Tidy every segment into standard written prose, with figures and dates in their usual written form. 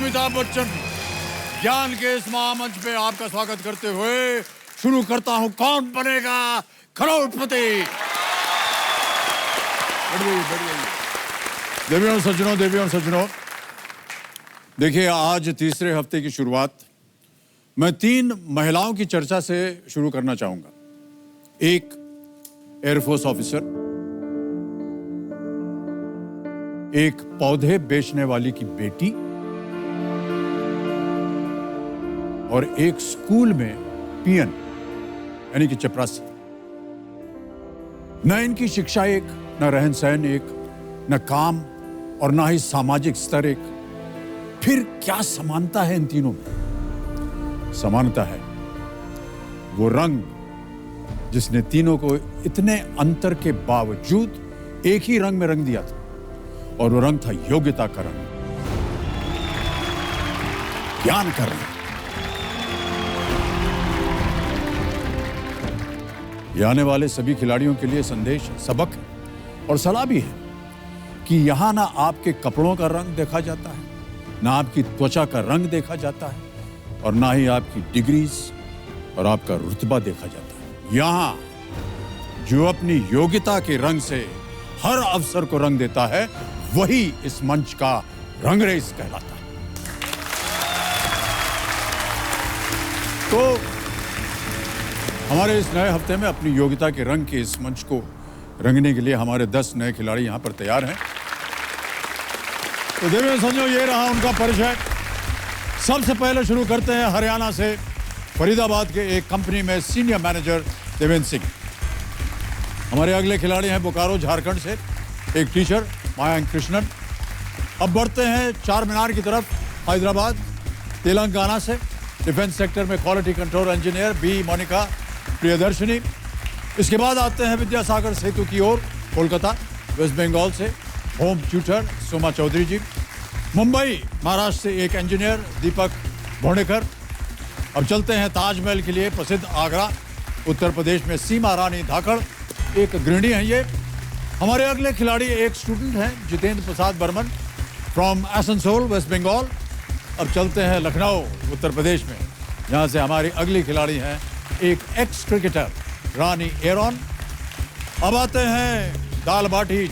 अमिताभ बच्चन ज्ञान के इस महामंच पे आपका स्वागत करते हुए शुरू करता हूं कौन बनेगा करोड़पति। देवियों और सज्जनों, देखिए आज तीसरे हफ्ते की शुरुआत मैं 3 महिलाओं की चर्चा से शुरू करना चाहूंगा। एक एयरफोर्स ऑफिसर, एक पौधे बेचने वाली की बेटी और एक स्कूल में पियन यानी कि चपरासी। न इनकी शिक्षा एक, न रहन सहन एक, न काम और न ही सामाजिक स्तर एक। फिर क्या समानता है इन तीनों में? समानता है वो रंग जिसने तीनों को इतने अंतर के बावजूद एक ही रंग में रंग दिया था, और वो रंग था योग्यता का रंग, ज्ञान का रंग। ये आने वाले सभी खिलाड़ियों के लिए संदेश, सबक और सलाह भी है कि यहां ना आपके कपड़ों का रंग देखा जाता है, ना आपकी त्वचा का रंग देखा जाता है, और ना ही आपकी डिग्रीज और आपका रुतबा देखा जाता है। यहां जो अपनी योग्यता के रंग से हर अवसर को रंग देता है, वही इस मंच का रंगरेज कहलाता है। तो हमारे इस नए हफ्ते में अपनी योग्यता के रंग के इस मंच को रंगने के लिए हमारे 10 नए खिलाड़ी यहां पर तैयार हैं। तो देवेंद्र संजो, ये रहा उनका परिचय। सबसे पहले शुरू करते हैं हरियाणा से, फरीदाबाद के एक कंपनी में सीनियर मैनेजर देवेंद्र सिंह। हमारे अगले खिलाड़ी हैं बोकारो झारखंड से, एक टीचर मयंक कृष्णन। अब बढ़ते हैं चार मीनार की तरफ, हैदराबाद तेलंगाना से डिफेंस सेक्टर में quality control engineer B Monika Priyadarshini. इसके बाद आते हैं विद्यासागर सेतु की ओर, कोलकाता वेस्ट बंगाल से होम ट्यूटर सोमा चौधरी जी। मुंबई महाराष्ट्र से एक इंजीनियर दीपक भोनेकर। अब चलते हैं ताजमहल के लिए प्रसिद्ध आगरा उत्तर प्रदेश में सीमा रानी धाकड़, एक गृहिणी है ये। हमारे अगले खिलाड़ी एक स्टूडेंट हैं जितेंद्र प्रसाद बर्मन फ्रॉम आसनसोल वेस्ट बंगाल। अब चलते हैं लखनऊ उत्तर प्रदेश में, जहां से हमारी अगली खिलाड़ी हैं एक एक्स क्रिकेटर रानी एरॉन। अब आते हैं दाल बाटी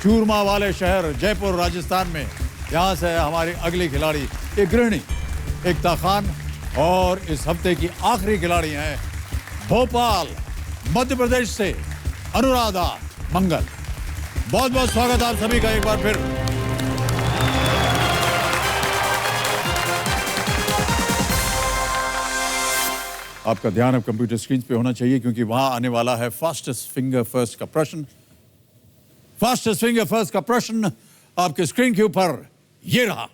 चूरमा वाले शहर जयपुर राजस्थान में, यहाँ से हमारी अगली खिलाड़ी एक गृहिणी एकता खान। और इस हफ्ते की आखिरी खिलाड़ी हैं भोपाल मध्य प्रदेश से अनुराधा मंगल। बहुत बहुत स्वागत आप सभी का एक बार फिर। आपका ध्यान अब कंप्यूटर स्क्रीन पे होना चाहिए, क्योंकि वहां आने वाला है फास्टेस्ट फिंगर फर्स्ट का प्रश्न। फास्टेस्ट फिंगर फर्स्ट का प्रश्न आपके स्क्रीन के ऊपर ये रहा।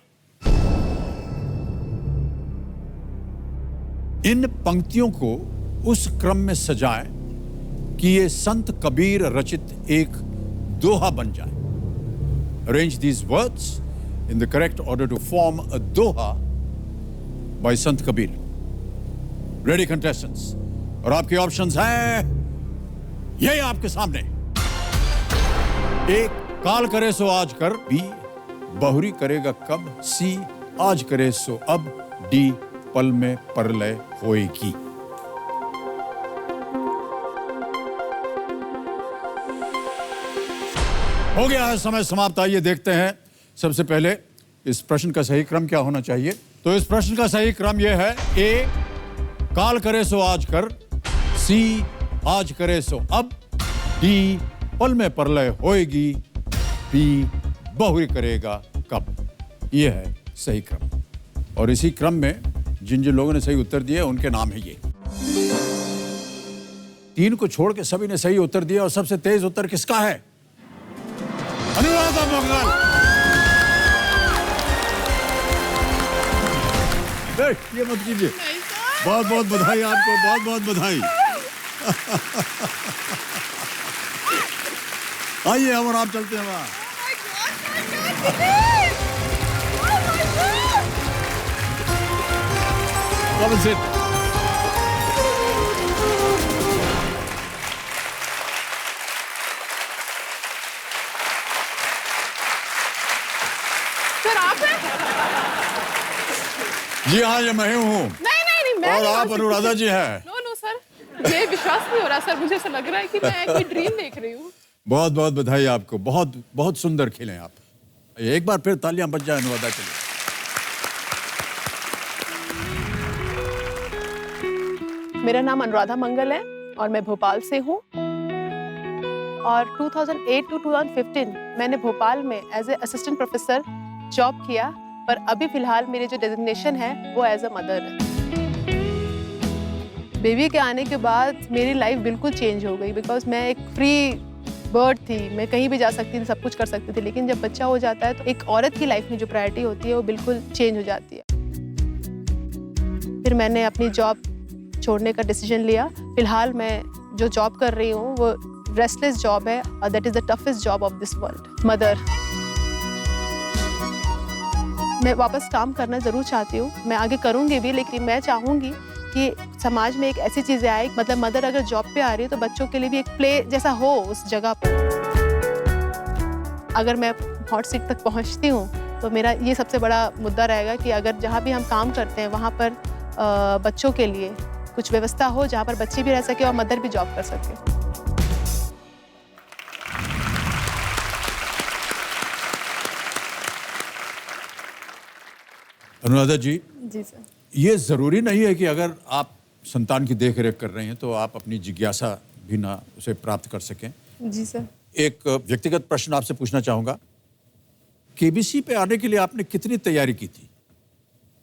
इन पंक्तियों को उस क्रम में सजाएं कि ये संत कबीर रचित एक दोहा बन जाए। Arrange these words in the correct order to form a doha by Sant Kabir. Ready contestants? और आपके ऑप्शंस हैं ये आपके सामने। एक, काल करे सो आज कर। बी, बहुरी करेगा कब। सी, आज करे सो अब। डी, पल में परलय होएगी। हो गया है समय समाप्त। आइए देखते हैं सबसे पहले इस प्रश्न का सही क्रम क्या होना चाहिए। तो इस प्रश्न का सही क्रम यह है, ए, काल करे सो आज कर। सी, आज करे सो अब। डी, पल में परलय होएगी। बी, बहुरी करेगा कब। यह है सही क्रम, और इसी क्रम में जिन जिन लोगों ने सही उत्तर दिए उनके नाम है ये। 3 को छोड़ के सभी ने सही उत्तर दिया, और सबसे तेज उत्तर किसका है? अनुराधा मंगल। ये मत कीजिए। बहुत बहुत बधाई आपको, बहुत बहुत बधाई। आइए हम और आप चलते हैं वहां। Come and sit. सर आप हैं? जी हाँ, ये मैं हूँ नहीं मैं और नहीं आप मान अनुराधा सकती। जी हैं। नो सर, ये विश्वास नहीं हो रहा सर, मुझे ऐसा लग रहा है कि मैं कोई ड्रीम देख रही हूँ। बहुत बहुत बधाई आपको, बहुत बहुत सुंदर खेले आप। एक बार फिर तालियां बज जाए अनुराधा के लिए। मेरा नाम अनुराधा मंगल है और मैं भोपाल से हूँ। और 2008 टू 2015 मैंने भोपाल में as a assistant professor job किया, पर अभी फिलहाल मेरी जो डेजिग्नेशन है वो एज अ मदर है। बेबी के आने के बाद मेरी लाइफ बिल्कुल चेंज हो गई, बिकॉज मैं एक फ्री बर्ड थी, मैं कहीं भी जा सकती थी, सब कुछ कर सकती थी। लेकिन जब बच्चा हो जाता है तो एक औरत की लाइफ में जो प्रायोरिटी होती है वो बिल्कुल चेंज हो जाती है। फिर मैंने अपनी जॉब छोड़ने का डिसीजन लिया। फिलहाल मैं जो जॉब कर रही हूँ वो रेस्टलेस जॉब है और that is the toughest job of this world, mother. मैं वापस काम करना जरूर चाहती हूँ, मैं आगे करूँगी भी, लेकिन मैं चाहूँगी कि समाज में एक ऐसी चीजें आए, मतलब मदर अगर जॉब पे आ रही है तो बच्चों के लिए भी एक प्ले जैसा हो उस जगह पर। अगर मैं हॉट सीट तक पहुँचती हूँ तो मेरा ये सबसे बड़ा मुद्दा रहेगा कि अगर जहाँ भी हम काम करते हैं वहाँ पर बच्चों के लिए कुछ व्यवस्था हो जहाँ पर बच्चे भी रह सके और मदर भी जॉब कर सके। अनुराधा जी सर। ये जरूरी नहीं है कि अगर आप संतान की देख रेख कर रहे हैं तो आप अपनी जिज्ञासा भी ना उसे प्राप्त कर सकें। जी सर। एक व्यक्तिगत प्रश्न आपसे पूछना चाहूंगा, केबीसी पे आने के लिए आपने कितनी तैयारी की थी?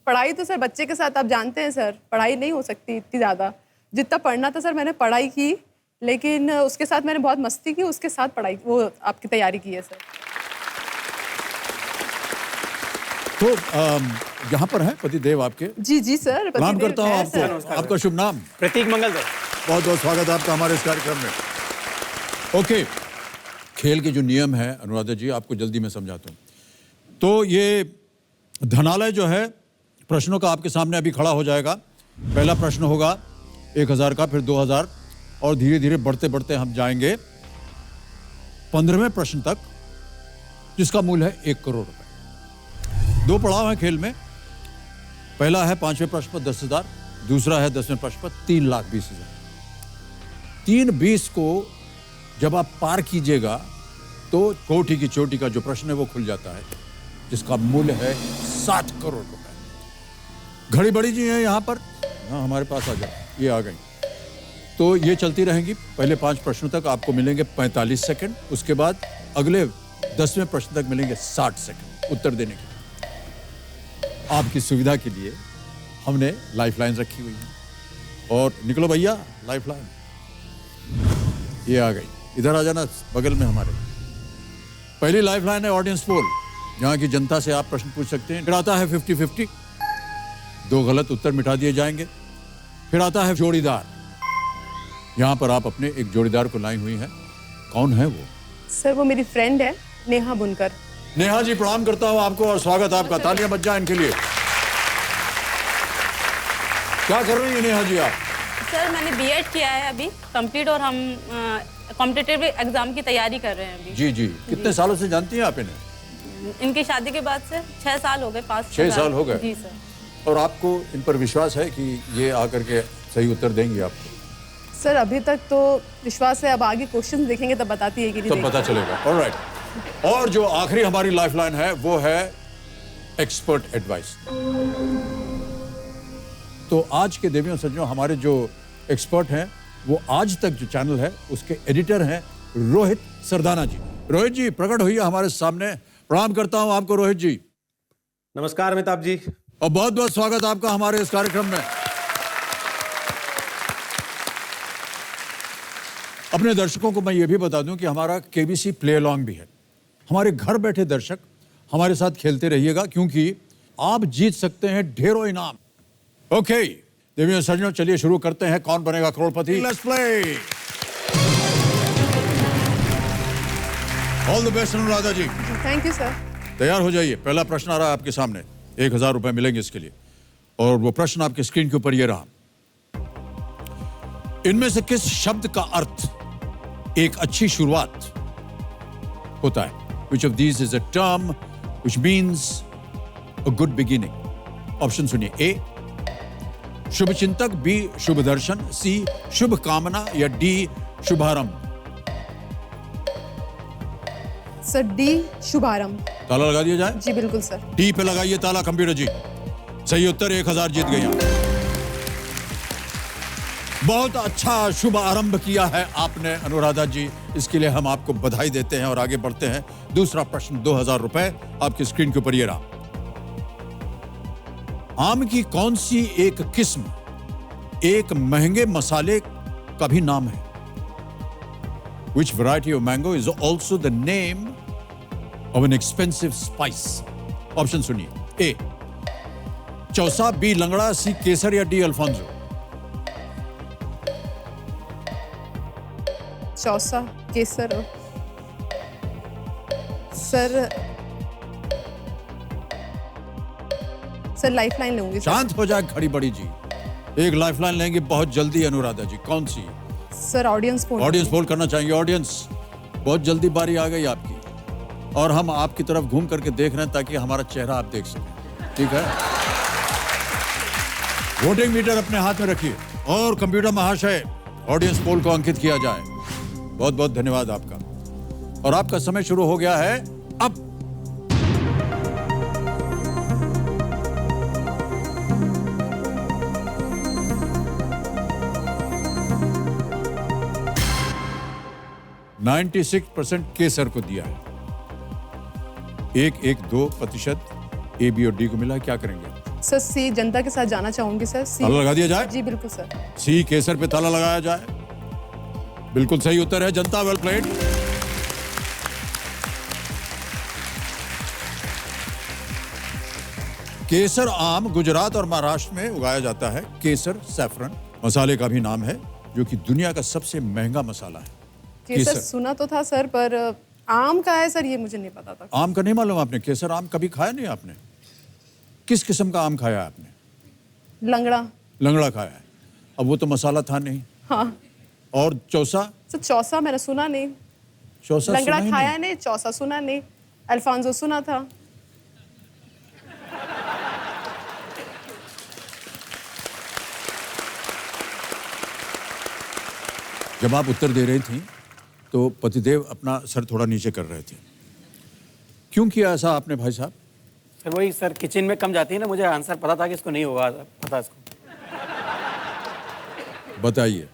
पढ़ाई तो सर बच्चे के साथ आप जानते हैं सर, पढ़ाई नहीं हो सकती इतनी ज़्यादा। जितना पढ़ना था सर मैंने पढ़ाई की, लेकिन उसके साथ मैंने बहुत मस्ती की, उसके साथ पढ़ाई वो आपकी तैयारी की है सर। तो यहाँ पर है पतिदेव आपके। जी सर। प्रणाम पतिदेव करता हूँ है सर। आपको। आपका शुभ नाम? प्रतीक मंगल सर। बहुत बहुत स्वागत है आपका हमारे इस कार्यक्रम में। ओके, खेल के जो नियम है अनुराधा जी आपको जल्दी में समझाता हूँ। तो ये धनालय जो है प्रश्नों का आपके सामने अभी खड़ा हो जाएगा। पहला प्रश्न होगा 1000 का, फिर 2000 और धीरे धीरे बढ़ते बढ़ते हम जाएंगे 15वें प्रश्न तक, जिसका मूल्य है 1 करोड़ रुपए। 2 पड़ाव हैं खेल में। पहला है 5वें प्रश्न पर 10,000, दूसरा है 10वें प्रश्न पर 3,20,000। 3,20 को जब आप पार कीजिएगा तो कोठी की चोटी का जो प्रश्न है वो खुल जाता है, जिसका मूल्य है 7 करोड़ रुपए। घड़ी बड़ी जी है यहाँ पर, हाँ हमारे पास आ जाओ, ये आ गई। तो ये चलती रहेंगी। पहले 5 प्रश्नों तक आपको मिलेंगे 45 सेकंड, उसके बाद अगले 10वें प्रश्न तक मिलेंगे 60 सेकंड उत्तर देने के। आपकी सुविधा के लिए हमने लाइफलाइन रखी हुई है। और निकलो भैया, लाइफलाइन ये आ गई, इधर आ जाना बगल में हमारे। पहली लाइफलाइन है ऑडियंस पोल, यहाँ की जनता से आप प्रश्न पूछ सकते हैं। फिर आता है 50-50, 2 गलत उत्तर मिटा दिए जाएंगे। फिर आता है जोड़ीदार, यहाँ पर आप अपने एक जोड़ीदार को लाई हुई हैं। कौन है वो? सर वो मेरी फ्रेंड है नेहा बुनकर। नेहा जी प्रणाम करता हूँ आपको और स्वागत आपका। तालियां बज जाए इनके लिए। क्या कर रही है नेहा जी आप? सर मैंने बीएड किया है अभी कंप्लीट, और हम कॉम्पिटिटिव एग्जाम की तैयारी कर रहे हैं अभी। जी। कितने सालों से जानती हैं आप इन्हें? इनकी शादी के बाद से 6 साल हो गए, 6 साल हो गए। जी सर। और आपको इन पर विश्वास है कि ये आकर के सही उत्तर देंगी आपको? सर अभी तक तो विश्वास है, अब आगे क्वेश्चन देखेंगे तब बताती है कि नहीं। तब पता चलेगा। ऑलराइट। और जो आखिरी हमारी लाइफलाइन है वो है एक्सपर्ट एडवाइस। तो आज के देवियों सज्जनों हमारे जो एक्सपर्ट हैं वो आज तक जो चैनल है उसके एडिटर हैं रोहित सरदाना जी। रोहित जी प्रकट होइए हमारे सामने। प्रणाम करता हूं आपको रोहित जी। नमस्कार अमिताभ जी। और बहुत बहुत स्वागत आपका हमारे इस कार्यक्रम में। अपने दर्शकों को मैं ये भी बता दूं कि हमारा केबीसी प्ले अलॉन्ग भी है। हमारे घर बैठे दर्शक हमारे साथ खेलते रहिएगा, क्योंकि आप जीत सकते हैं ढेरों इनाम। ओके देवियों सज्जनों, चलिए शुरू करते हैं Kaun Banega Crorepati. Let's play. All the best Anuradha ji. Thank you sir. तैयार हो जाइए। पहला प्रश्न आ रहा है आपके सामने, 1000 रुपए मिलेंगे इसके लिए। और वो प्रश्न आपके स्क्रीन के ऊपर ये रहा। इनमें से किस शब्द का अर्थ एक अच्छी शुरुआत होता है? Which of these is a term which means a good beginning? Option सुनिए। ए शुभ चिंतक, बी शुभ दर्शन, सी शुभ कामना या डी शुभारंभ। सर डी शुभारंभ। ताला लगा दिया जाए? जी बिल्कुल सर। डी पे लगाइए ताला कंप्यूटर जी। सही उत्तर, 1000 जीत गई आप। बहुत अच्छा शुभ आरंभ किया है आपने अनुराधा जी, इसके लिए हम आपको बधाई देते हैं और आगे बढ़ते हैं। दूसरा प्रश्न, 2000 रुपए आपकी स्क्रीन के ऊपर ये रहा। आम की कौन सी एक किस्म एक महंगे मसाले का भी नाम है? Which variety of mango is also the name of an expensive spice? Option सुनिए। ए चौसा, बी लंगड़ा, सी केसर या डी अल्फांसो। चौसा, केसर। सर लाइफलाइन लूंगी सर। शांत हो जाए खड़ी बड़ी जी। एक लाइफलाइन लेंगे बहुत जल्दी अनुराधा जी। कौन सी? Sir audience poll. Audience poll करना चाहेंगे? ऑडियंस बहुत जल्दी बारी आ गई आपकी और हम आपकी तरफ घूम करके देख रहे हैं ताकि हमारा चेहरा आप देख सकें। ठीक है, वोटिंग मीटर अपने हाथ में रखिए और कंप्यूटर महाशय ऑडियंस पोल को अंकित किया जाए। बहुत बहुत धन्यवाद आपका। और आपका समय शुरू हो गया है अब। %96 केसर को दिया है। 1-1-2% ए, बी और डी को मिला है। क्या करेंगे? सर सी जनता के साथ जाना चाहूंगी सर। सी ताला लगा दिया जाए? जी बिल्कुल सर। सी केसर पे ताला लगाया जाए। बिल्कुल सही उत्तर है जनता। Well played. केसर आम गुजरात और महाराष्ट्र में उगाया जाता है। केसर सैफरन मसाले का भी नाम है जो कि दुनिया का सबसे महंगा मसाला है। केसर सुना तो था सर, पर आम का है सर ये मुझे नहीं पता था। आम का नहीं मालूम आपने? केसर आम कभी खाया नहीं आपने? किस किस्म का आम खाया आपने? लंगड़ा। लंगड़ा खाया है। अब वो तो मसाला था नहीं। हाँ। और चौसा? सर चौसा मैंने सुना नहीं। चौसा लंगड़ा सुना ही खाया नहीं, चौसा सुना नहीं। अल्फांसो सुना था। जब आप उत्तर दे रही थी तो पतिदेव अपना सर थोड़ा नीचे कर रहे थे। क्यों किया ऐसा आपने भाई साहब? सर वही सर, किचन में कम जाती है ना, मुझे आंसर पता था कि इसको नहीं होगा पता इसको। बताइए।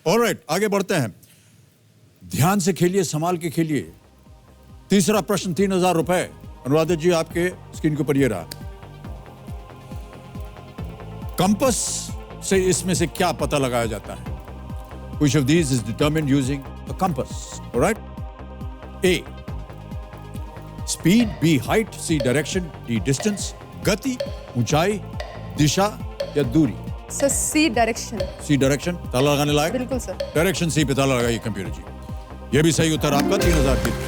ऑलराइट, आगे बढ़ते हैं। ध्यान से खेलिए, संभाल के खेलिए। तीसरा प्रश्न, 3000 रुपए। अनुराधा जी आपके स्क्रीन के ऊपर ये रहा। कंपास से इसमें से क्या पता लगाया जाता है? Which of these is determined using a compass? All right? A. Speed, B. Height, C. Direction, D. Distance, गति, ऊंचाई, दिशा या दूरी। सर सी डायरेक्शन। सी डायरेक्शन। ताला लगाने लायक? बिल्कुल सर। डायरेक्शन सी पे ताला लगाइए कंप्यूटर जी। ये भी सही उत्तर आपका। 3000 जीत गए।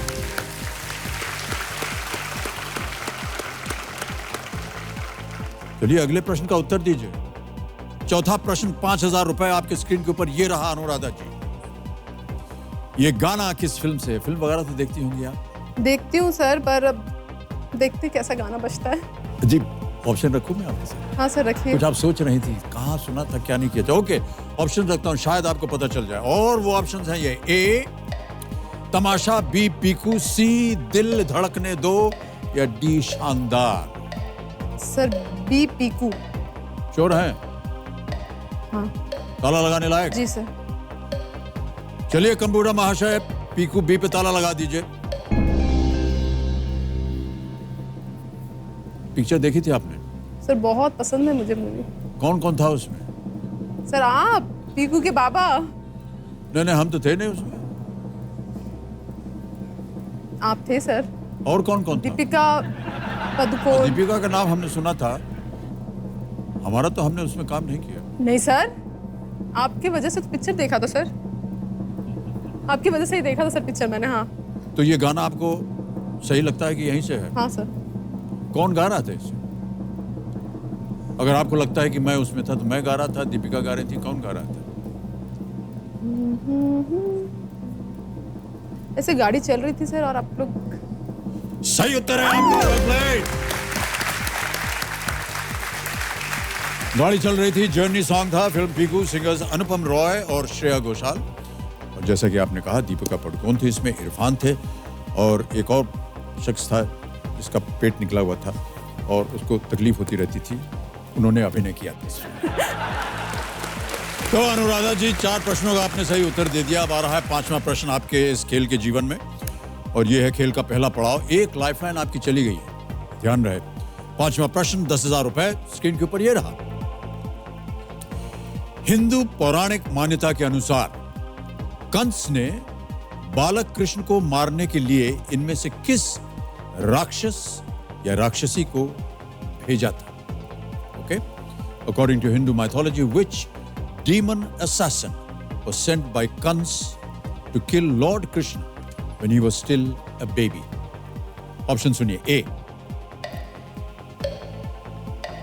चलिए अगले प्रश्न का उत्तर दीजिए। चौथा प्रश्न, 5000 रुपए आपके स्क्रीन के ऊपर ये रहा अनुराधा जी। ये गाना किस फिल्म से? फिल्म वगैरह तो देखती होंगी आप? देखती हूँ सर, पर अब देखते कैसा गाना बजता है। जी, ऑप्शन रखूं मैं आपके साथ? हाँ सर रखिए। कुछ आप सोच रही थी, कहाँ सुना था क्या नहीं किया था? ओके, ऑप्शन रखता हूँ, शायद आपको पता चल जाए। और वो ऑप्शन हैं ये। ए तमाशा, बी पीकू, सी दिल धड़कने दो या डी शानदार। Sir B Piku. श्योर है? हाँ। ताला लगाने लायक? जी सर। चलिए कंप्यूटर महाशय, पीकू बी पे ताला लगा दीजिए। पिक्चर देखी थी आपने? सर बहुत पसंद है मुझे मूवी। कौन कौन था उसमें? सर आप पीकू के बाबा। नहीं नहीं, हम तो थे नहीं उसमें। आप थे सर। और कौन कौन था? दीपिका पदुकोण। दीपिका का नाम हमने सुना था। हमारा तो हमने उसमें काम नहीं किया। नहीं सर, आपकी वजह से तो पिक्चर देखा था सर। आपकी वजह से ही देखा था सर पिक्चर मैंने। हाँ। तो ये गाना आपको सही लगता है कि यहीं से है? हाँ सर। कौन गा रहा था इसे? अगर आपको लगता है कि मैं उसमें था तो मैं गा रहा था, दीपिका गा रही थी, कौन गा रहा था? ऐसे गाड़ी चल रही थी सर और आप लोग। सही उत्तर है आपका। गाड़ी चल रही थी, जर्नी सॉन्ग था, फिल्म पीकू, सिंगर्स अनुपम रॉय और श्रेया घोषाल। और जैसा कि आपने कहा, दीपिका पादुकोण थी इसमें, इरफान थे और एक और शख्स था जिसका पेट निकला हुआ था और उसको तकलीफ होती रहती थी, उन्होंने अभिनय किया था। तो अनुराधा जी, 4 प्रश्नों का आपने सही उत्तर दे दिया। अब आ रहा है 5वां प्रश्न आपके इस खेल के जीवन में, और ये है खेल का पहला पड़ाव। एक लाइफलाइन आपकी चली गई है, ध्यान रहे। 5वां प्रश्न 10,000 रुपए स्क्रीन के ऊपर ये रहा। हिंदू पौराणिक मान्यता के अनुसार कंस ने बालक कृष्ण को मारने के लिए इनमें से किस राक्षस या राक्षसी को भेजा था? Okay, according to Hindu mythology, which demon assassin was sent by Kans to kill Lord Krishna when he was still a baby? Option सुनिए। ए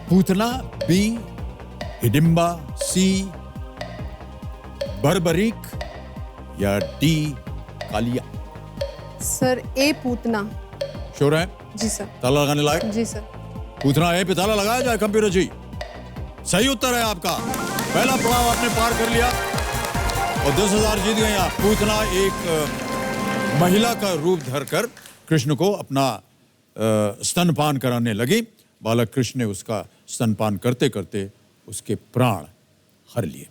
पूतना, बी हिडिंबा, सी बर्बरीक या डी कालिया? सर ए पूतना। श्योर है? जी सर। ताला लगाने लायक? जी सर। पूतना ए पे ताला लगाया जाए कंप्यूटर जी। सही उत्तर है आपका। पहला पड़ाव आपने पार कर लिया और 10,000 जीत गए आप। पूतना एक महिला का रूप धरकर कृष्ण को अपना स्तनपान कराने लगी। बालक कृष्ण ने उसका स्तनपान करते करते उसके प्राण हर लिए।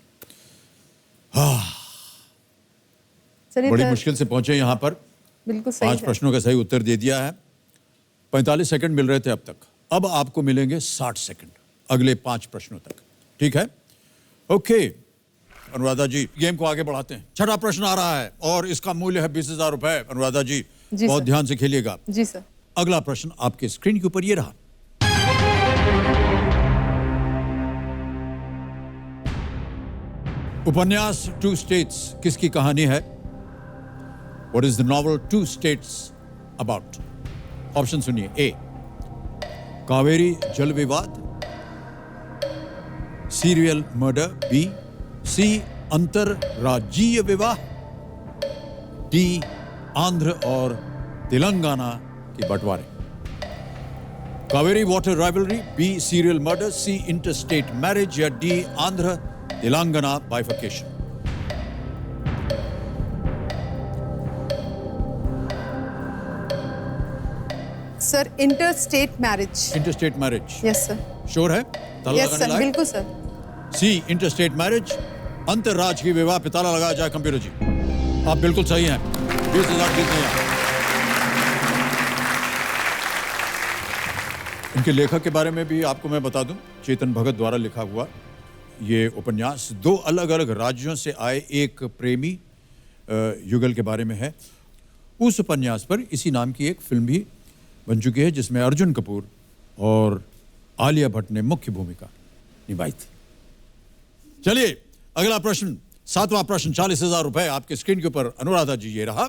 बड़ी मुश्किल से पहुंचे यहाँ पर। बिल्कुल सही। 5 प्रश्नों का सही उत्तर दे दिया है। 45 सेकंड मिल रहे थे अब तक, अब आपको मिलेंगे 60 सेकंड अगले 5 प्रश्नों तक। ठीक है? ओके अनुराधा जी, गेम को आगे बढ़ाते हैं। 6वां प्रश्न आ रहा है और इसका मूल्य है 20,000 रुपए। अनुराधा जी बहुत ध्यान से खेलिएगा। जी सर। अगला प्रश्न आपके स्क्रीन के ऊपर ये रहा। उपन्यास 2 स्टेट्स किसकी कहानी है? What is the novel 2 states about? Option सुनिए। ए कावेरी जल विवाद, सीरियल मर्डर, बी सी अंतरराज्यीय विवाह, डी आंध्र और तेलंगाना के बंटवारे। Kaveri water rivalry, B serial murder, C interstate marriage या D Andhra Telangana bifurcation? Sir interstate marriage. Interstate marriage? Yes sir. Sure है? ताला यस लगाने सर, लायक? बिल्कुल सर। सी इंटरस्टेट मैरिज, अंतरराज्यीय विवाह पे ताला लगाया जाए कंप्यूटर जी। आप बिल्कुल सही हैं। 20,000 जीत गए आप। इनके लेखक के बारे में भी आपको मैं बता दूं, चेतन भगत द्वारा लिखा हुआ ये उपन्यास 2 अलग-अलग राज्यों से आए एक प्रेमी युगल के बारे में है। उस उपन्यास पर इसी नाम की एक फिल्म भी बन चुकी है जिसमें अर्जुन कपूर और आलिया भट्ट ने मुख्य भूमिका निभाई थी। चलिए अगला प्रश्न, 7वां प्रश्न, 40,000 रुपए आपके स्क्रीन के ऊपर। अनुराधा जी ये रहा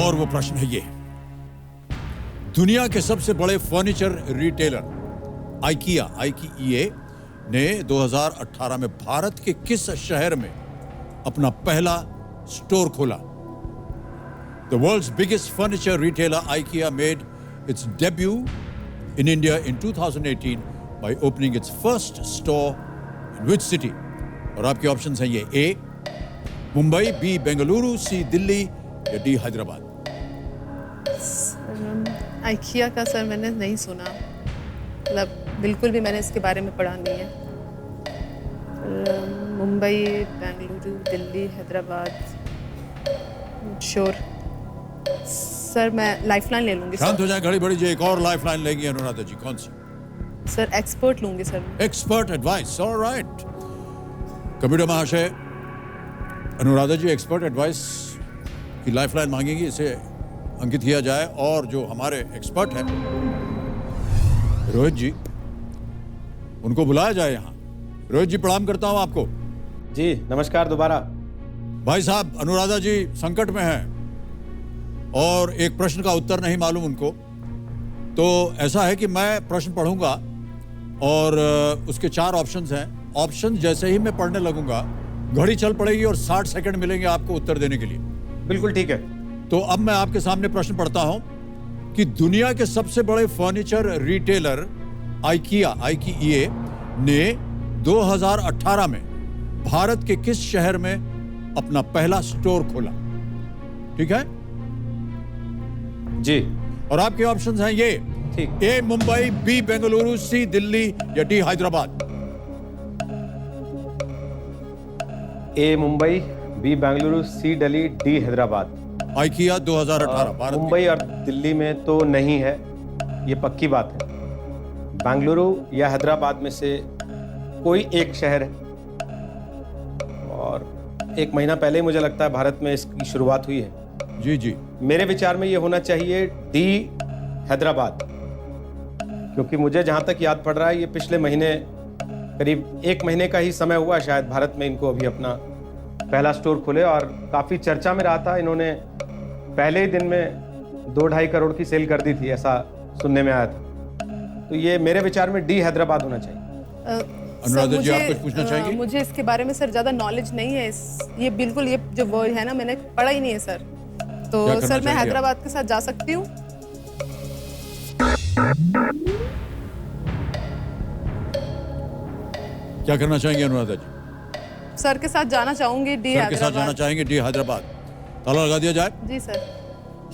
और वो प्रश्न है ये। दुनिया के सबसे बड़े फर्नीचर रिटेलर आइकिया IKEA ने 2018 में भारत के किस शहर में अपना पहला स्टोर खोला? The world's biggest furniture retailer IKEA made its debut in India in 2018 by opening its first store in which city? और आपके ऑप्शंस हैं ये। ए मुंबई, बी बेंगलुरु, सी दिल्ली या डी हैदराबाद? आइकिया का सर मैंने नहीं सुना, मतलब बिल्कुल भी मैंने इसके बारे में पढ़ा नहीं है। Mumbai, Bengaluru, Delhi, Hyderabad, sure sir. मैं लाइफलाइन ले लूंगी। शांत हो जाए, घड़ी बड़ी जी। एक और लाइफलाइन लेंगी अनुराधा जी, कौन सी? सर एक्सपर्ट लूंगी sir. Expert advice, alright. Computer महाशय, अनुराधा जी एक्सपर्ट एडवाइस की लाइफलाइन मांगेंगी, इसे अंकित किया जाए। और जो हमारे एक्सपर्ट हैं रोहित जी, उनको बुलाया जाए यहाँ। रोहित जी प्रणाम करता हूँ आपको। जी नमस्कार दोबारा। भाई साहब, अनुराधा जी संकट में हैं और एक प्रश्न का उत्तर नहीं मालूम उनको। तो ऐसा है कि मैं प्रश्न पढ़ूंगा और उसके 4 ऑप्शंस हैं। ऑप्शन जैसे ही मैं पढ़ने लगूंगा घड़ी चल पड़ेगी और 60 सेकंड मिलेंगे आपको उत्तर देने के लिए। बिल्कुल ठीक है। तो अब मैं आपके सामने प्रश्न पढ़ता हूं कि दुनिया के सबसे बड़े फर्नीचर रिटेलर IKEA ने 2018 में भारत के किस शहर में अपना पहला स्टोर खोला? ठीक है जी और आपके ऑप्शंस हैं ये, ठीक। ए मुंबई, बी बेंगलुरु, सी दिल्ली या डी हैदराबाद। ए मुंबई, बी बेंगलुरु, सी दिल्ली, डी हैदराबाद। IKEA 2018 भारत मुंबई और दिल्ली में तो नहीं है, ये पक्की बात है। बेंगलुरु या हैदराबाद में से कोई एक शहर है और 1 महीना पहले ही मुझे लगता है भारत में इसकी शुरुआत हुई है। में। जी जी, मेरे विचार में ये होना चाहिए डी हैदराबाद, क्योंकि मुझे जहाँ तक याद पड़ रहा है ये पिछले महीने करीब 1 महीने का ही समय हुआ शायद भारत में इनको अभी अपना पहला स्टोर खोले और काफ़ी चर्चा में रहा था। इन्होंने पहले ही दिन में 2-2.5 करोड़ की सेल कर दी थी, ऐसा सुनने में आया था। तो ये मेरे विचार में डी हैदराबाद होना चाहिए। अनुराधा जी, आप कुछ पूछना चाहेंगे? मुझे इसके बारे में सर ज़्यादा नॉलेज नहीं है। ये बिल्कुल ये जो वर्ड है ना, मैंने पढ़ा ही नहीं है सर। क्या तो करना सर मैं चाहेंगे हैदराबाद के साथ जा सकती हूँ? क्या करना चाहेंगे अनुराधा जी? सर के साथ जाना चाहूंगी, डी सर के साथ जाना हैदराबाद। चाहेंगे डी हैदराबाद। ताला लगा दिया जाए। जी सर।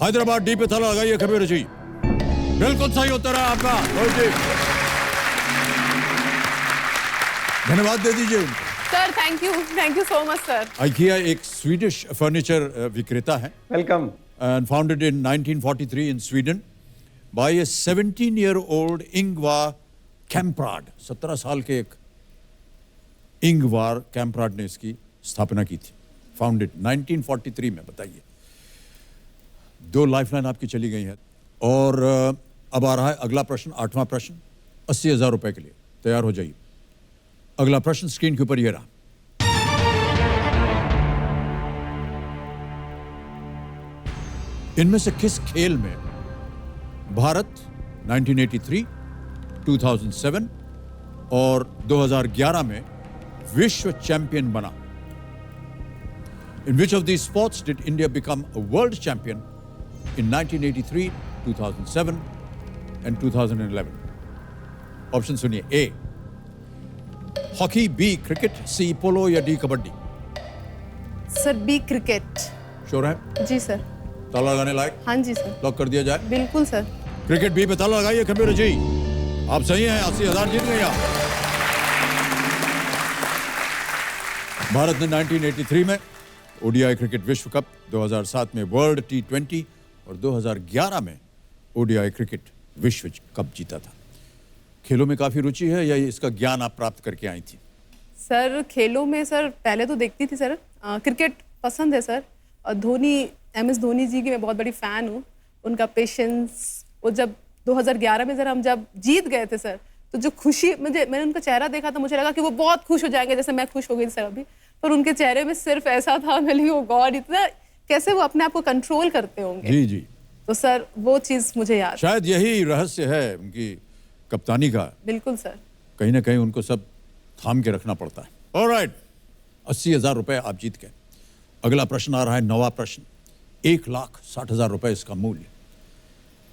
हैदराबाद डी पे ताला लगाइए कबीर जी। बिल्कुल सही उत्तर है आपका। बहुत जी, धन्यवाद दे दीजिए उनको। Sir thank you so much sir. IKEA एक स्वीडिश फर्नीचर विक्रेता है welcome. and founded in 1943 in Sweden by a 17-year-old Ingvar Kamprad। 17 साल के एक इंगवार कैम्प्राड ने इसकी स्थापना की थी। फाउंडेड 1943 में। बताइए, 2 लाइफलाइन आपकी चली गई है और अब आ रहा है अगला प्रश्न, 8वां प्रश्न, 80,000 रुपए के लिए। तैयार हो जाइए। अगला प्रश्न स्क्रीन के ऊपर ये रहा। इनमें से किस खेल में भारत 1983, 2007 और 2011 में विश्व चैंपियन बना? In which of these sports did India become a world champion in 1983, 2007 and 2011? Option सुनिए। A hockey, B cricket, C polo या D kabaddi. Sir B cricket. Sure है? जी सर। ताला लगाने लायक? हाँ जी सर। लॉक कर दिया जाए। बिल्कुल सर। क्रिकेट बी पे ताला लगाइए कबीर जी। आप सही हैं, 80,000 जीत गए आप। भारत ने 1983 में ODI क्रिकेट विश्व कप, 2007 में वर्ल्ड T20 और 2011 में ODI क्रिकेट विश्व कप जीता था। खेलों में काफी रुचि है या इसका ज्ञान आप प्राप्त करके आई थी? सर खेलों में सर पहले तो देखती थी सर, क्रिकेट पसंद है सर। और धोनी, MS धोनी जी की मैं बहुत बड़ी फ़ैन हूँ। उनका पेशेंस, वो जब 2011 में सर हम जब जीत गए थे सर, तो जो खुशी, मैंने उनका चेहरा देखा तो मुझे लगा कि वो बहुत खुश हो जाएंगे, जैसे मैं खुश हो गई सर अभी। पर उनके चेहरे में सिर्फ ऐसा था, मैं लगी, ओ गॉड, इतना कैसे वो अपने आप को कंट्रोल करते होंगे। जी जी। तो सर वो चीज़ मुझे याद। शायद यही रहस्य है उनकी कप्तानी का। बिल्कुल सर। कहीं ना कहीं उनको सब थाम के रखना पड़ता है। ऑलराइट, 80,000 रुपए आप जीत गए। अगला प्रश्न आ रहा है, 9वां प्रश्न, 1,60,000 रुपए इसका मूल्य।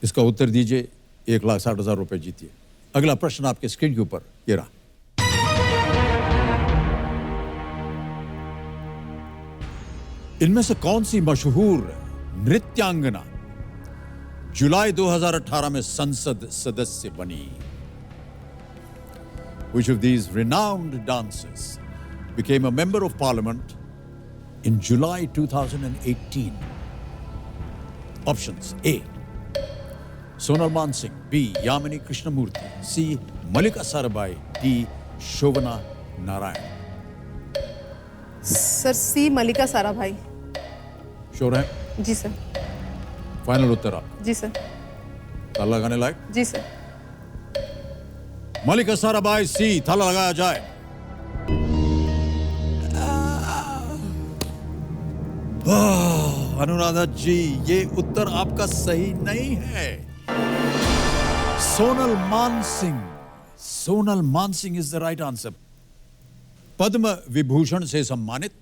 इसका उत्तर दीजिए, 1,60,000 रुपए जीतिए। अगला प्रश्न आपके स्क्रीन के ऊपर ये रहा। इनमें से कौन सी मशहूर नृत्यांगना जुलाई 2018 में संसद सदस्य बनी? Which of these renowned dancers became a member of parliament in July 2018? Options: A. Sonal Mansingh, B. Yamini Krishnamurthy, C. Malika Sarabhai, D. Shobana Narayan. Sir C Mallika Sarabhai. Sure है? जी सर। फाइनल उत्तर आपका? जी सर। ताला लगाने लायक? जी sir. मलिका साराभाई सी, ताला लगाया जाए। अनुराधा जी, ये उत्तर आपका सही नहीं है। Sonal Mansingh, Sonal Mansingh is the right answer. Padma Vibhushan से सम्मानित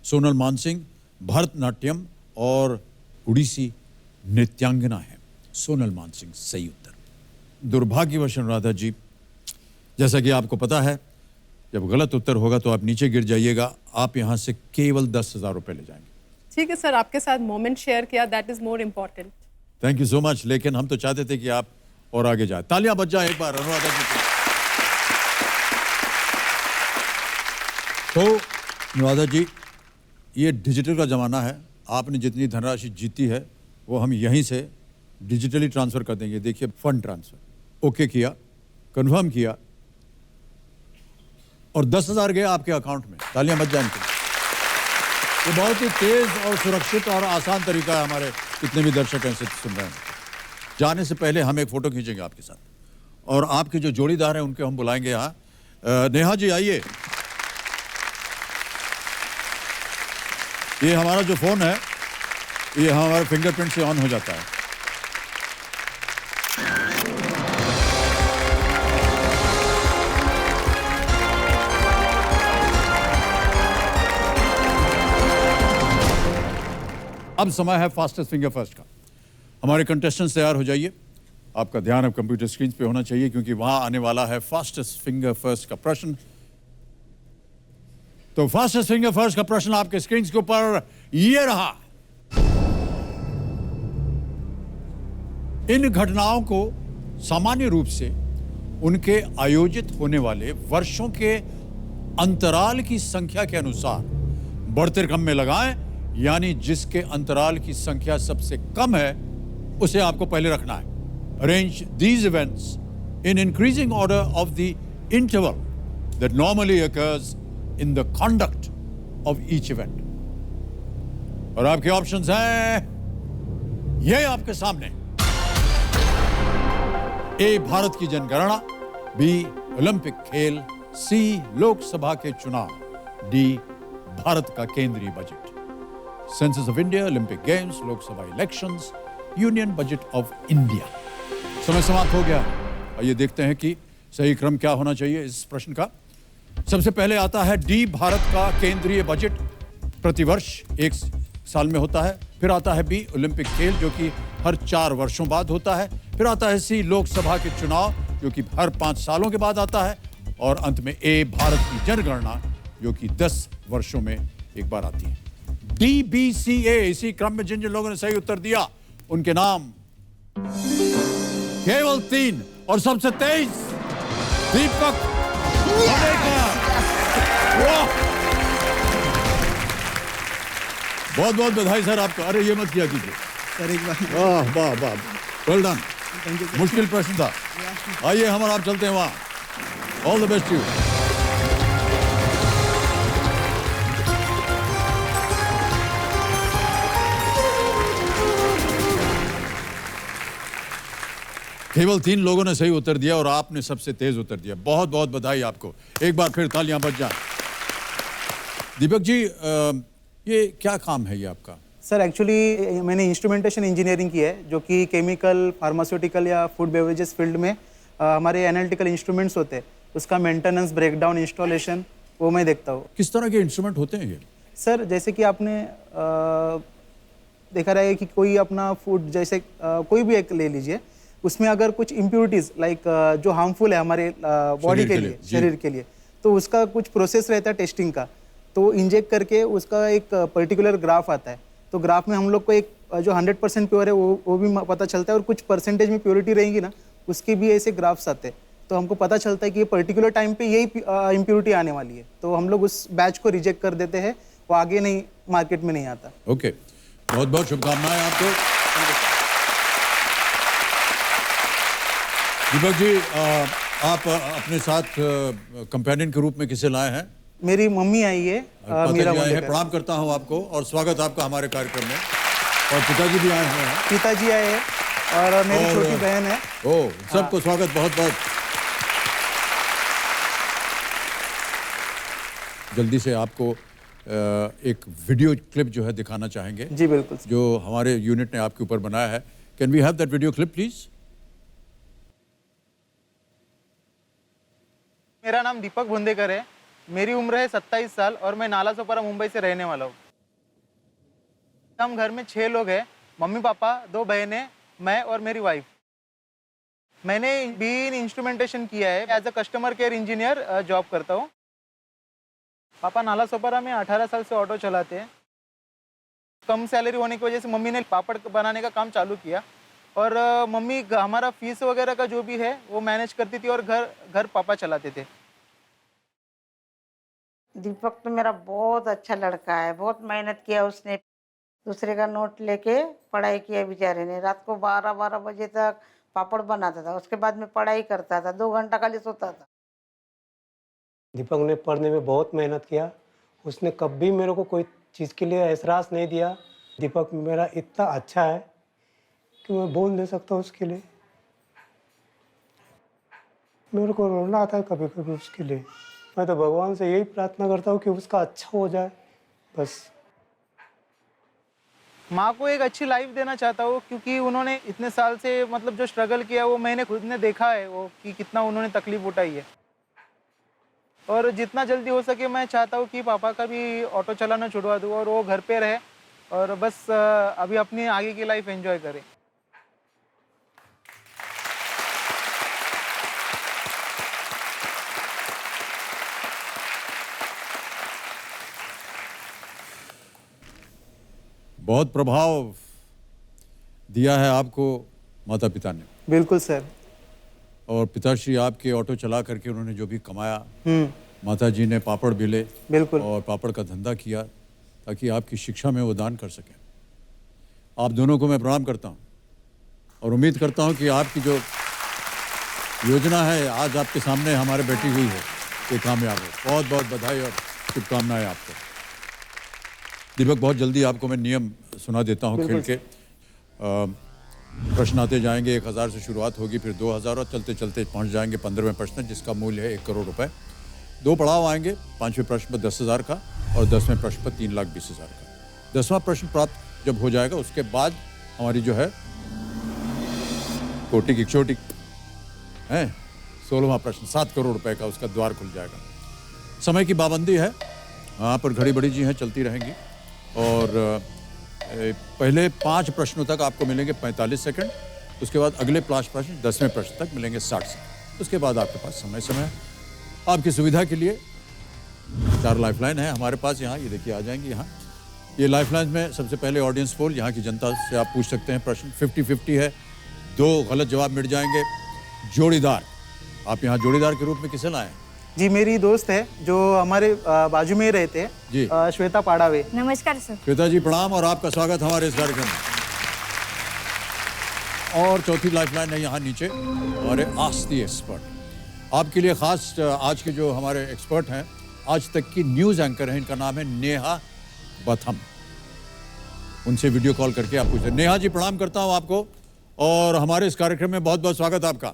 सोनल मानसिंह भरतनाट्यम और उड़ीसी नृत्यांगना है। सोनल मानसिंह सही उत्तर। दुर्भाग्यवश अनुराधा जी, जैसा कि आपको पता है, जब गलत उत्तर होगा तो आप नीचे गिर जाइएगा। आप यहाँ से केवल 10,000 रुपये ले जाएंगे। ठीक है सर, आपके साथ मोमेंट शेयर किया, that is more important. Thank you so much. लेकिन हम तो चाहते थे कि आप और आगे जाए। तालियां बज जाए एक बार अनुराधा जी को। तो अनुराधा जी, ये डिजिटल का ज़माना है। आपने जितनी धनराशि जीती है वो हम यहीं से डिजिटली ट्रांसफ़र कर देंगे। देखिए, फंड ट्रांसफ़र ओके किया, कंफर्म किया और 10,000 गए आपके अकाउंट में। तालियां बज जाए इनके लिए। ये बहुत ही तेज़ और सुरक्षित और आसान तरीका है। हमारे जितने भी दर्शक हैं सुन रहे हैं, जाने से पहले हम एक फ़ोटो खींचेंगे आपके साथ और आपके जो जोड़ीदार हैं उनके हम बुलाएंगे यहाँ। नेहा जी आइए। ये हमारा जो फ़ोन है ये हमारे फिंगरप्रिंट से ऑन हो जाता है। अब समय है फास्टेस्ट फिंगर फर्स्ट का। हमारे कंटेस्टेंट्स तैयार हो जाइए। आपका ध्यान अब कंप्यूटर स्क्रीन पे होना चाहिए क्योंकि वहां आने वाला है फास्टेस्ट फिंगर फर्स्ट का प्रश्न। तो फास्टेस्ट फिंगर फर्स्ट का प्रश्न आपके स्क्रीन के ऊपर ये रहा। इन घटनाओं को सामान्य रूप से उनके आयोजित होने वाले वर्षों के अंतराल की संख्या के अनुसार बढ़ते क्रम में लगाएं, यानी जिसके अंतराल की संख्या सबसे कम है उसे आपको पहले रखना है। Arrange these events in increasing order of the interval that normally occurs in the conduct of each event. और आपके ऑप्शंस हैं ये आपके सामने। ए, भारत की जनगणना, बी, ओलंपिक खेल, सी, लोकसभा के चुनाव, डी, भारत का केंद्रीय budget. Census of India, Olympic games, Lok Sabha elections, union budget of India. समय समाप्त हो गया। आइए देखते हैं कि सही क्रम क्या होना चाहिए इस प्रश्न का। सबसे पहले आता है डी, भारत का केंद्रीय बजट प्रतिवर्ष 1 साल में होता है। फिर आता है बी, ओलंपिक खेल जो कि हर 4 वर्षों बाद होता है। फिर आता है सी, लोकसभा के चुनाव जो कि हर 5 सालों के बाद आता है। और अंत में ए, भारत की जनगणना जो कि 10 वर्षों में एक बार आती है। डी, बी, सी, ए, इसी क्रम में जिन जिन लोगों ने सही उत्तर दिया उनके नाम केवल 3 और सबसे तेज दीपक वाडेकर। बहुत बहुत बधाई सर आपको। अरे ये मत किया कीजिए सर, एक बार वाह वाह वाह, well done. Thank you sir. मुश्किल प्रश्न था। आइए हम और आप चलते हैं वहां। All the best you. केवल 3 लोगों ने सही उत्तर दिया और आपने सबसे तेज उत्तर दिया। बहुत बहुत बधाई आपको। एक बार फिर तालियां बज जाएं। दीपक जी, ये क्या काम है ये आपका? सर एक्चुअली मैंने इंस्ट्रूमेंटेशन इंजीनियरिंग की है, जो कि केमिकल, फार्मास्यूटिकल या फूड बेवरेजेस फील्ड में हमारे एनालिटिकल इंस्ट्रूमेंट्स होते हैं, उसका मेंटेनेंस, ब्रेकडाउन, इंस्टॉलेशन वो मैं देखता हूँ। किस तरह के इंस्ट्रूमेंट होते हैं ये? सर जैसे कि आपने देखा रहा है कि कोई अपना फूड जैसे कोई भी एक ले लीजिए, उसमें अगर कुछ इम्प्योरिटीज लाइक जो हार्मफुल है हमारे बॉडी के लिए, शरीर के लिए, तो उसका कुछ प्रोसेस रहता है टेस्टिंग का। तो इंजेक्ट करके उसका एक पर्टिकुलर ग्राफ आता है। तो ग्राफ में हम लोग को एक जो 100% प्योर है वो भी पता चलता है, और कुछ परसेंटेज में प्योरिटी रहेगी ना, उसके भी ऐसे ग्राफ्स आते हैं। तो हमको पता चलता है कि ये पर्टिकुलर टाइम पे यही इम्प्योरिटी आने वाली है, तो हम लोग उस बैच को रिजेक्ट कर देते हैं, वो आगे नहीं मार्केट में नहीं आता। ओके, बहुत बहुत शुभकामनाएं आपको। दीपक जी, आप अपने साथ कंपेनियन के रूप में किसे लाए हैं? मेरी मम्मी आई है, मीरा आए हैं। वाडेकर। प्रणाम करता हूं आपको और स्वागत आपका हमारे कार्यक्रम में। और पिताजी भी आए हुए हैं। पिताजी आए हैं और मेरी और- छोटी बहन है। ओ, सबको स्वागत बहुत बहुत। जल्दी से आपको एक वीडियो क्लिप जो है दिखाना चाहेंगे, जी बिल्कुल। जो हमारे यूनिट ने आपके ऊपर बनाया है। Can we have that video clip please? मेरा नाम दीपक भुंदेकर है, मेरी उम्र है 27 साल और मैं नालासोपारा मुंबई से रहने वाला हूँ। हम घर में 6 लोग हैं, मम्मी पापा, 2 बहनें, मैं और मेरी वाइफ। मैंने बी इन इंस्ट्रूमेंटेशन किया है, as a customer care engineer job करता हूँ। पापा नालासोपारा में 18 साल से ऑटो चलाते हैं। कम सैलरी होने की वजह से मम्मी ने पापड़ बनाने का काम चालू किया और मम्मी हमारा फीस वगैरह का जो भी है वो मैनेज करती थी और घर पापा चलाते थे। दीपक तो मेरा बहुत अच्छा लड़का है, बहुत मेहनत किया उसने। दूसरे का नोट लेके पढ़ाई किया बेचारे ने। रात को 12-12 बजे तक पापड़ बनाता था, उसके बाद में पढ़ाई करता था, 2 घंटा खाली सोता था। दीपक ने पढ़ने में बहुत मेहनत किया। उसने कभी मेरे को कोई चीज़ के लिए एहसास नहीं दिया। दीपक मेरा इतना अच्छा है कि मैं बोल नहीं सकता उसके लिए। मेरे को रोना आता है कभी कभी उसके लिए। मैं तो भगवान से यही प्रार्थना करता हूँ कि उसका अच्छा हो जाए बस। माँ को एक अच्छी लाइफ देना चाहता हूँ, क्योंकि उन्होंने इतने साल से मतलब जो स्ट्रगल किया वो मैंने खुद ने देखा है, वो कि कितना उन्होंने तकलीफ उठाई है। और जितना जल्दी हो सके मैं चाहता हूँ कि पापा का भी ऑटो चलाना छुड़वा दूँ और वो घर पे रहे और बस अभी अपनी आगे की लाइफ एंजॉय करे। बहुत प्रभाव दिया है आपको माता पिता ने। बिल्कुल सर। और पिताश्री आपके ऑटो चला करके उन्होंने जो भी कमाया, माता जी ने पापड़ बेले बिल्कुल और पापड़ का धंधा किया ताकि आपकी शिक्षा में वो दान कर सकें। आप दोनों को मैं प्रणाम करता हूँ और उम्मीद करता हूँ कि आपकी जो योजना है आज आपके सामने हमारे बैठी हुई है ये कामयाब हो। बहुत बहुत बधाई और शुभकामनाएं आपको। दीपक, बहुत जल्दी आपको मैं नियम सुना देता हूँ खेल के। प्रश्न आते जाएंगे, 1000 से शुरुआत होगी, फिर 2000 और चलते चलते पहुँच जाएंगे 15वें प्रश्न जिसका मूल्य है 1 करोड़ रुपए। 2 पड़ाव आएंगे, 5वें प्रश्न पर 10,000 का और 10वें प्रश्न पर 3,20,000 का। 10वां प्रश्न प्राप्त जब हो जाएगा उसके बाद हमारी जो है कोटि की चोटी है 16वां प्रश्न 7 करोड़ रुपए का, उसका द्वार खुल जाएगा। समय की पाबंदी है, वहाँ पर घड़ी बड़ी जी हैं चलती रहेंगी और पहले 5 प्रश्नों तक आपको मिलेंगे 45 सेकंड। उसके बाद अगले 5 प्रश्न 10वें प्रश्न तक मिलेंगे 60 सेकंड। उसके बाद आपके पास समय आपकी सुविधा के लिए 4 लाइफलाइन है हमारे पास यहाँ। ये देखिए आ जाएंगी यहाँ। ये लाइफलाइन में सबसे पहले ऑडियंस पोल, यहाँ की जनता से आप पूछ सकते हैं प्रश्न। 50-50 है, 2 गलत जवाब मिट जाएंगे। जोड़ीदार, आप यहाँ जोड़ीदार के रूप में किसे लाए? जी, मेरी दोस्त है जो हमारे बाजू में ही रहते हैं जी, श्वेता पाड़ावे। नमस्कार सर। श्वेता जी प्रणाम और आपका स्वागत हमारे इस कार्यक्रम में। और चौथी लाइफलाइन है यहाँ नीचे हमारे आस्क द एक्सपर्ट। आपके लिए खास आज के जो हमारे एक्सपर्ट हैं, आज तक की न्यूज़ एंकर हैं, इनका नाम है नेहा बथम। उनसे वीडियो कॉल करके आप पूछते। नेहा जी प्रणाम करता हूँ आपको और हमारे इस कार्यक्रम में बहुत बहुत स्वागत आपका।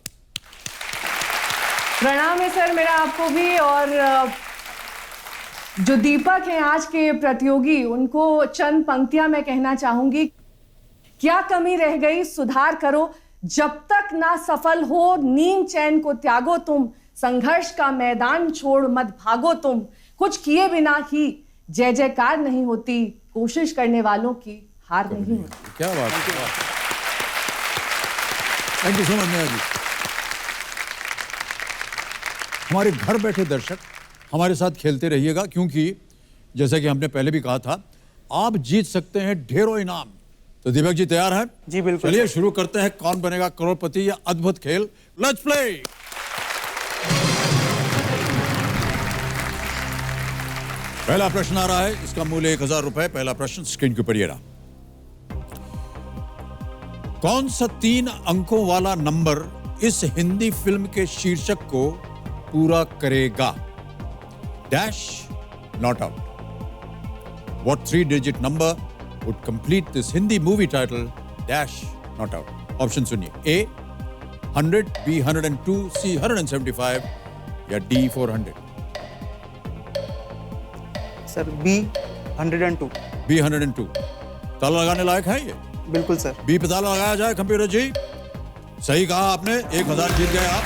प्रणाम है सर मेरा आपको भी। और जो दीपक हैं आज के प्रतियोगी, उनको चंद पंक्तियां मैं कहना चाहूंगी। क्या कमी रह गई सुधार करो, जब तक ना सफल हो नींद चैन को त्यागो तुम, संघर्ष का मैदान छोड़ मत भागो तुम, कुछ किए बिना ही जय जयकार नहीं होती, कोशिश करने वालों की हार नहीं होती। क्या बात है, thank you so much Neha ji. हमारे घर बैठे दर्शक हमारे साथ खेलते रहिएगा, क्योंकि जैसा कि हमने पहले भी कहा था आप जीत सकते हैं ढेरों इनाम। तो दीपक जी तैयार हैं? जी बिल्कुल। चलिए शुरू करते हैं। कौन बनेगा करोड़पति, ये अद्भुत खेल। Let's play. पहला प्रश्न आ रहा है, इसका मूल्य 1000 रुपए। पहला प्रश्न स्क्रीन के ऊपर ये रहा। कौन सा 3 अंकों वाला नंबर इस हिंदी फिल्म के शीर्षक को पूरा करेगा? Dash not out. What 3-digit number would complete this Hindi movie title? Dash not out. Option सुनिए। A 100, B 102, C 175 या D 400। Sir B 102। B 102 ताला लगाने लायक है ये? बिल्कुल सर। बी पे ताला लगाया जाए कंप्यूटर जी। सही कहा आपने, 1000 जीत गए आप।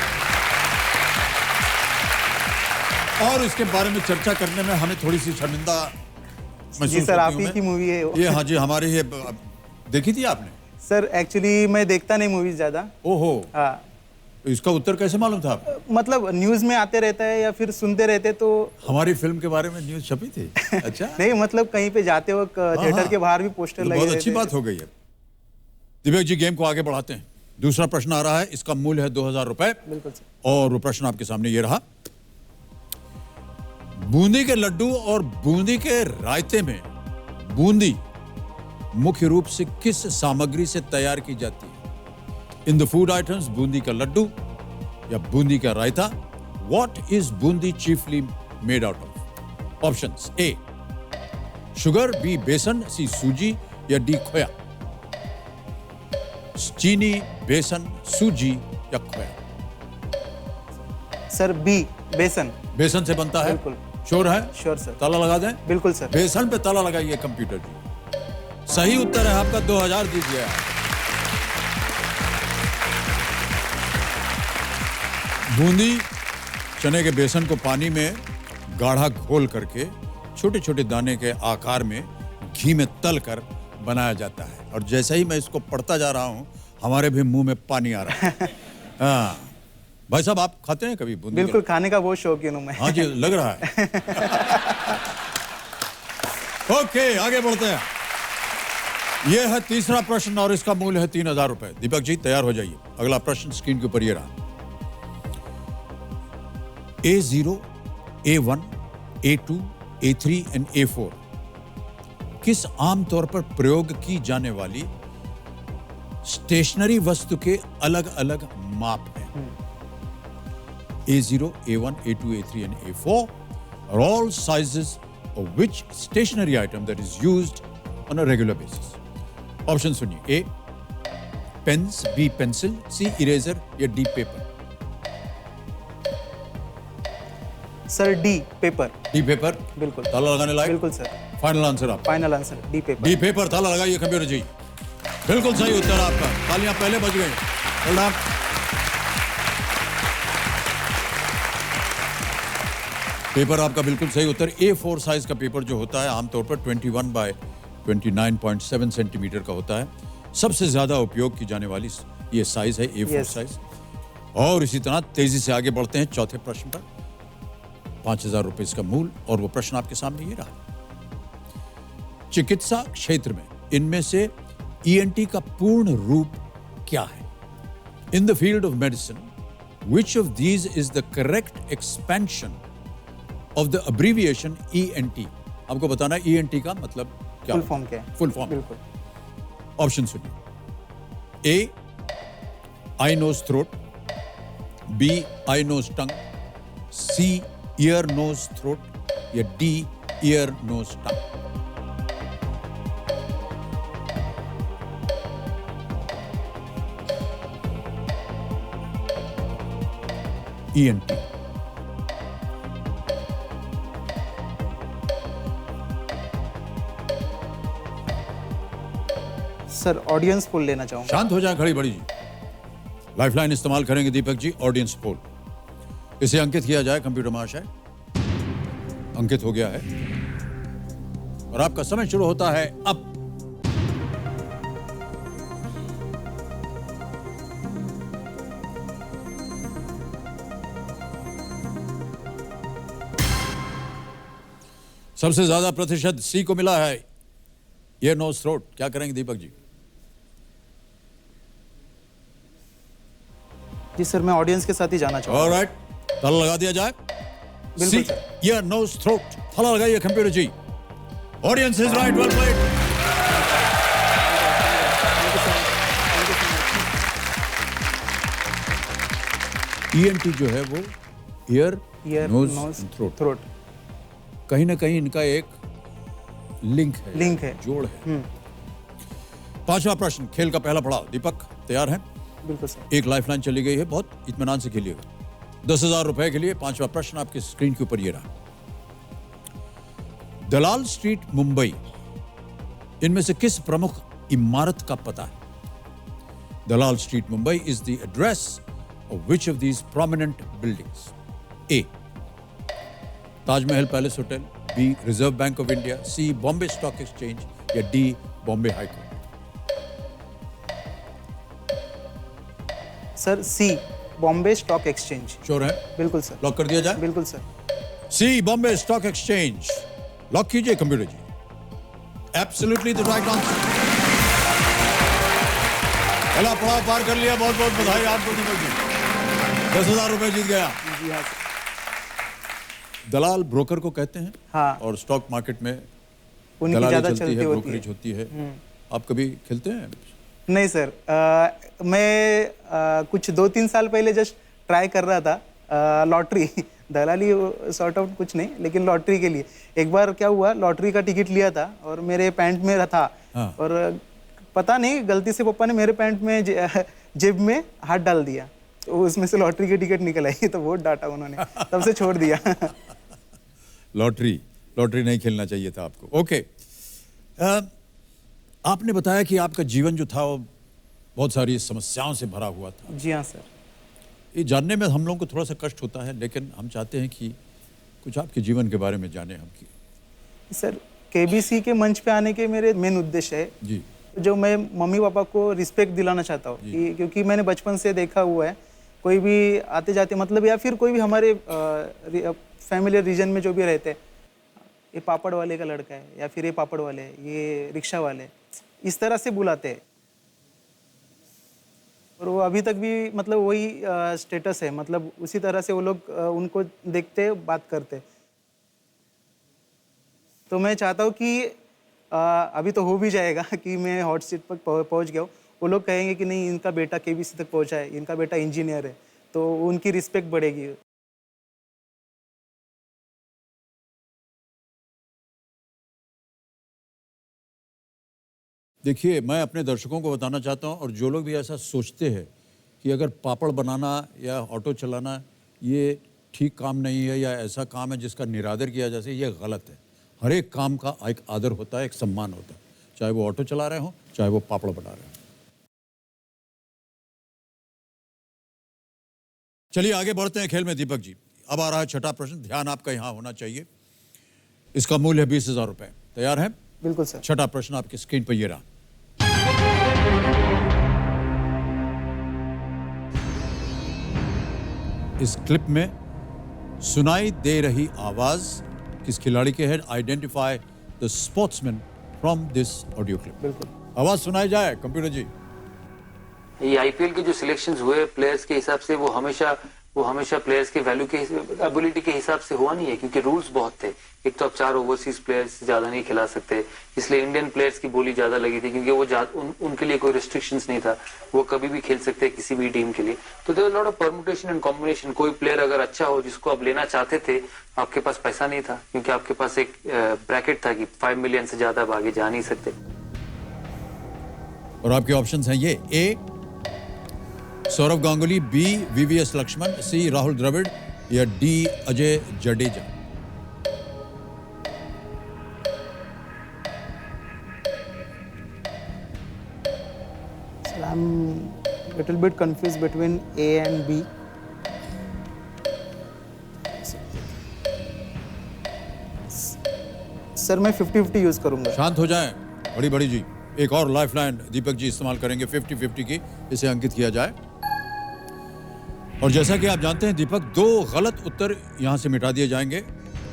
और इसके बारे में चर्चा करने में हमें थोड़ी सी शर्मिंदा जी सर, आप ही की मूवी है वो। ये हाँ जी, हमारी ये देखी थी आपने? सर एक्चुअली मैं देखता नहीं मूवीज ज्यादा। ओहो। हाँ, तो इसका उत्तर कैसे मालूम था आपको? मतलब न्यूज में आते रहता है या फिर सुनते रहते तो हमारी फिल्म के बारे में न्यूज छपी थी। अच्छा। नहीं, मतलब कहीं पे जाते वक्त थिएटर के बाहर भी पोस्टर तो लगे बहुत रहते अच्छी हैं। बात हो गई है। दिव्या जी, गेम को आगे बढ़ाते हैं। दूसरा प्रश्न आ रहा है, इसका मूल्य है 2000 रुपए। बिल्कुल सर। और वो प्रश्न आपके सामने ये रहा। बूंदी के लड्डू और बूंदी के रायते में बूंदी मुख्य रूप से किस सामग्री से तैयार की जाती है? In the food items, boondi का लड्डू या बूंदी का raita, what is boondi chiefly made out of? Options: A sugar, B besan, C सूजी या डी खोया। चीनी, बेसन, सूजी या खोया? सर बी, बेसन। बेसन से बनता है? बिल्कुल। श्योर है? Sure sir. ताला लगा दें? बिल्कुल सर। बेसन पे ताला लगाइए कंप्यूटर जी। सही उत्तर है आपका, 2000 दीजिए। बूंदी चने के बेसन को पानी में गाढ़ा घोल करके छोटे छोटे दाने के आकार में घी में तल कर बनाया जाता है। और जैसे ही मैं इसको पढ़ता जा रहा हूं, हमारे भी मुंह में पानी आ रहा है। हाँ भाई साहब, आप खाते हैं कभी बूंदी? बिल्कुल, खाने का बहुत शौकीन हूँ मैं। हाँ जी, लग रहा है। ओके, आगे बढ़ते हैं। यह है तीसरा प्रश्न और इसका मूल्य है 3000 रुपए। दीपक जी तैयार हो जाइए। अगला प्रश्न स्क्रीन के ऊपर ये रहा। A0, A1, A2, A3 and A4 किस आमतौर पर प्रयोग की जाने वाली स्टेशनरी वस्तु के अलग अलग माप हैं? A0, A1, A2, A3 and A4 are all sizes of which stationary item that is used on a regular basis. Option सुनिए। A pens, B pencil, C eraser या D paper? Sir D, paper. D paper? बिल्कुल। ताला लगाने लायक? बिल्कुल sir. Final answer आप? Final answer D, paper. D paper. ताला लगाइए कंप्यूटर जी। बिल्कुल सही उत्तर आपका। तालियां पहले बज गई। Well done. पेपर आपका बिल्कुल सही उत्तर। A4 साइज का पेपर जो होता है आमतौर पर 21 बाय 29.7 सेंटीमीटर का होता है। सबसे ज्यादा उपयोग की जाने वाली ये साइज है A4 Yes. साइज। और इसी तरह तेजी से आगे बढ़ते हैं चौथे प्रश्न पर। 5000 रुपए इसका मूल और वो प्रश्न आपके सामने ये रहा। चिकित्सा क्षेत्र में इनमें से ENT का पूर्ण रूप क्या है? In the field of medicine, which of these is the correct expansion of the abbreviation ENT? आपको बताना है ENT का मतलब क्या? फुल फॉर्म क्या है? Full form. बिल्कुल। ऑप्शन सुनिए। A I nose throat, B I nose tongue, C ear nose throat या D ear nose tongue? ENT। Sir audience पोल लेना चाहूंगा। शांत हो जाए खड़ी बड़ी जी। लाइफलाइन इस्तेमाल करेंगे दीपक जी, ऑडियंस पोल। इसे अंकित किया जाए कंप्यूटर महाशय। अंकित हो गया है और आपका समय शुरू होता है अब। सबसे ज्यादा प्रतिशत सी को मिला है, ईयर नोज थ्रोट। क्या करेंगे दीपक जी? जी सर, मैं ऑडियंस के साथ ही जाना चाहूंगा। ऑलराइट, ताला लगा दिया जाए। बिल्कुल सी ईयर नोज थ्रोट, ताला लगाइए computer ji. Audience is right, well played. ENT जो है वो ईयर नोज थ्रोट। कहीं ना कहीं इनका एक लिंक है, जोड़ है। पांचवा प्रश्न, खेल का पहला पड़ाव। दीपक तैयार हैं? बिल्कुल सर। एक लाइफलाइन चली गई है, बहुत इत्मीनान से खेलिएगा। 10,000 रुपए के लिए पांचवा प्रश्न आपके स्क्रीन के ऊपर ये रहा। दलाल स्ट्रीट मुंबई इनमें से किस प्रमुख इमारत का पता है? Dalal street Mumbai is the address of which of these prominent buildings? A Taj Mahal palace hotel, B reserve bank of India, C Bombay stock exchange या D Bombay high court? Sir C Bombay stock exchange. Sure है? बिल्कुल सर। लॉक कर दिया जाए? बिल्कुल sir. C, Bombay stock exchange. Lock कीजिए computer ji. Absolutely the right answer. पहला पड़ाव पार कर लिया, बहुत बहुत बधाई आपको दीपक जी। 10,000 रुपए जीत गया। जी हाँ सर। दलाल ब्रोकर को कहते हैं। हाँ। और स्टॉक मार्केट में उनकी दलाली ज़्यादा चलती है, चलती होती ब्रोकरेज है। होती है। आप कभी खेलते हैं? नहीं सर, मैं कुछ 2-3 साल पहले जस्ट ट्राई कर रहा था लॉटरी। दलाली सॉर्ट आउट कुछ नहीं, लेकिन लॉटरी के लिए एक बार क्या हुआ, लॉटरी का टिकट लिया था और मेरे पैंट में था। हाँ। और पता नहीं गलती से पापा ने मेरे पैंट में जेब में हाथ डाल दिया, तो उसमें से लॉटरी की टिकट निकल आई। तो बहुत डांटा उन्होंने, तब से छोड़ दिया। लॉटरी नहीं खेलना चाहिए था आपको। ओके, आपने बताया कि आपका जीवन जो था वो बहुत सारी समस्याओं से भरा हुआ था। जी हाँ सर। ये जानने में हम लोगों को थोड़ा सा कष्ट होता है, लेकिन हम चाहते हैं कि कुछ आपके जीवन के बारे में जाने हम की। सर, केबीसी के मंच पे आने के मेरे मेन उद्देश्य है जी, जो मैं मम्मी पापा को रिस्पेक्ट दिलाना चाहता हूँ, क्योंकि मैंने बचपन से देखा हुआ है, कोई भी आते जाते मतलब या फिर कोई भी हमारे फैमिली रीजन में जो भी रहते हैं, ये पापड़ वाले का लड़का है या फिर ये पापड़ वाले, ये रिक्शा वाले, इस तरह से बुलाते हैं। और वो अभी तक भी मतलब वही स्टेटस है, मतलब उसी तरह से वो लोग उनको देखते बात करते। तो मैं चाहता हूँ कि अभी तो हो भी जाएगा कि मैं हॉट सीट पर पहुँच गया हूँ, वो लोग कहेंगे कि नहीं इनका बेटा केबीसी तक पहुँचा है, इनका बेटा इंजीनियर है, तो उनकी रिस्पेक्ट बढ़ेगी। देखिए, मैं अपने दर्शकों को बताना चाहता हूं, और जो लोग भी ऐसा सोचते हैं कि अगर पापड़ बनाना या ऑटो चलाना ये ठीक काम नहीं है या ऐसा काम है जिसका निरादर किया जा सके, ये गलत है। हर एक काम का एक आदर होता है, एक सम्मान होता है, चाहे वो ऑटो चला रहे हों, चाहे वो पापड़ बना रहे हों। चलिए आगे बढ़ते हैं खेल में दीपक जी। अब आ रहा है छठा प्रश्न, ध्यान आपका यहाँ होना चाहिए। इसका मूल्य है 20,000 रुपए। तैयार है? बिल्कुल सर। छठा प्रश्न आपकी स्क्रीन पर ये रहा। इस क्लिप में सुनाई दे रही आवाज किस खिलाड़ी के है? Identify the sportsman from this audio clip. बिल्कुल। आवाज सुनाई जाए कंप्यूटर जी। ये आईपीएल के जो सिलेक्शंस हुए प्लेयर्स के हिसाब से वो हमेशा प्लेयर्स के वैल्यू के एबिलिटी के हिसाब से हुआ नहीं है, क्योंकि रूल्स बहुत थे। एक तो आप 4 ओवरसीज प्लेयर्स ज्यादा नहीं खिला सकते, इसलिए इंडियन प्लेयर्स की बोली ज्यादा लगी थी, क्योंकि वो उनके लिए कोई रिस्ट्रिक्शंस नहीं था, वो कभी भी खेल सकते हैं किसी भी टीम के लिए। तो there lot of permutation and combination. कोई प्लेयर अगर अच्छा हो जिसको आप लेना चाहते थे, आपके पास पैसा नहीं था, क्योंकि आपके पास एक ब्रैकेट था कि 5 मिलियन से ज्यादा आप आगे जा नहीं सकते। और आपके ऑप्शंस हैं ये: ए सौरव गांगुली, बी वीवीएस लक्ष्मण, सी राहुल द्रविड़, या D Ajay Jadeja. So I'm a little bit confused between A and B. Sir मैं 50-50 यूज करूंगा। शांत हो जाएं बड़ी बड़ी जी। एक और लाइफलाइन दीपक जी इस्तेमाल करेंगे 50-50 की, इसे अंकित किया जाए। और जैसा कि आप जानते हैं दीपक, 2 गलत उत्तर यहां से मिटा दिए जाएंगे।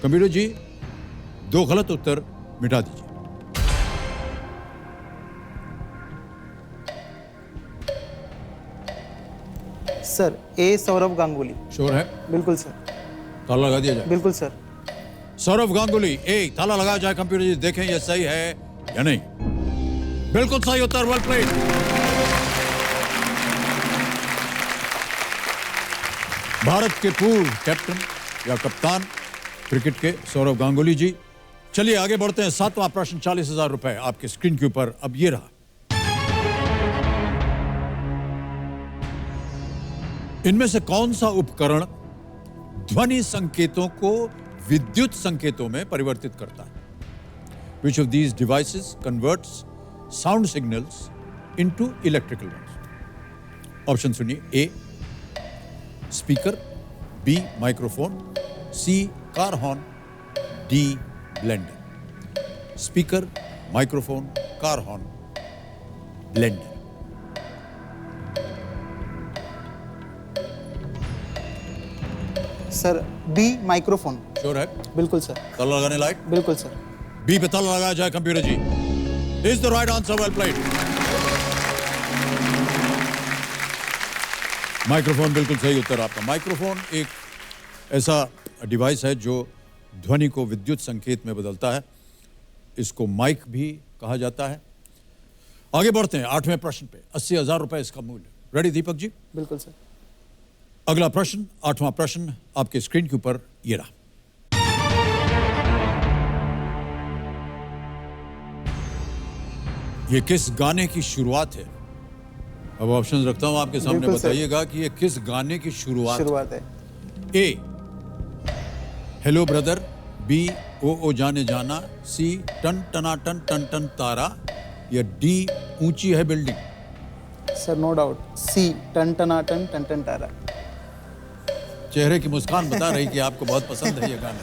कंप्यूटर जी 2 गलत उत्तर मिटा दीजिए। सर ए सौरव गांगुली। श्योर है? बिल्कुल सर। ताला लगा दिया जाए। बिल्कुल सर। सौरव गांगुली ए, ताला लगाया जाए। कंप्यूटर जी देखें ये सही है या नहीं। बिल्कुल सही उत्तर, वेल प्लेड। भारत के पूर्व कैप्टन या कप्तान क्रिकेट के सौरव गांगुली जी। चलिए आगे बढ़ते हैं। 7वां प्रश्न, 40,000 रुपए आपके स्क्रीन के ऊपर। अब ये रहा। इनमें से कौन सा उपकरण ध्वनि संकेतों को विद्युत संकेतों में परिवर्तित करता है? Which of these devices converts sound signals into electrical ones? Option सुनिए। A speaker, B microphone, C car horn, D blender. Speaker, microphone, car horn, blender. Sir B microphone. Sure है? बिल्कुल सर। ताला लगाने लायक? बिल्कुल सर। बी पे ताला लगाया जाए computer ji. Is the right answer, well played. Microphone बिल्कुल सही उत्तर आपका। माइक्रोफोन एक ऐसा डिवाइस है जो ध्वनि को विद्युत संकेत में बदलता है। इसको माइक भी कहा जाता है। आगे बढ़ते हैं 8वें प्रश्न पे। 80,000 रुपए इसका मूल्य। रेडी दीपक जी? बिल्कुल सर। अगला प्रश्न, 8वां प्रश्न आपके स्क्रीन के ऊपर ये रहा। ये किस गाने की शुरुआत है? अब ऑप्शंस रखता हूं आपके सामने, बिल्कुल सर। बताइएगा कि ये किस गाने की शुरुआत है। ए हेलो ब्रदर, बी ओ जाने जाना, सी टन टना टन टन टन तारा, या डी ऊंची है बिल्डिंग। सर नो डाउट सी टन टना टन टन टन तारा। चेहरे की मुस्कान बता रही कि आपको बहुत पसंद है ये गाना।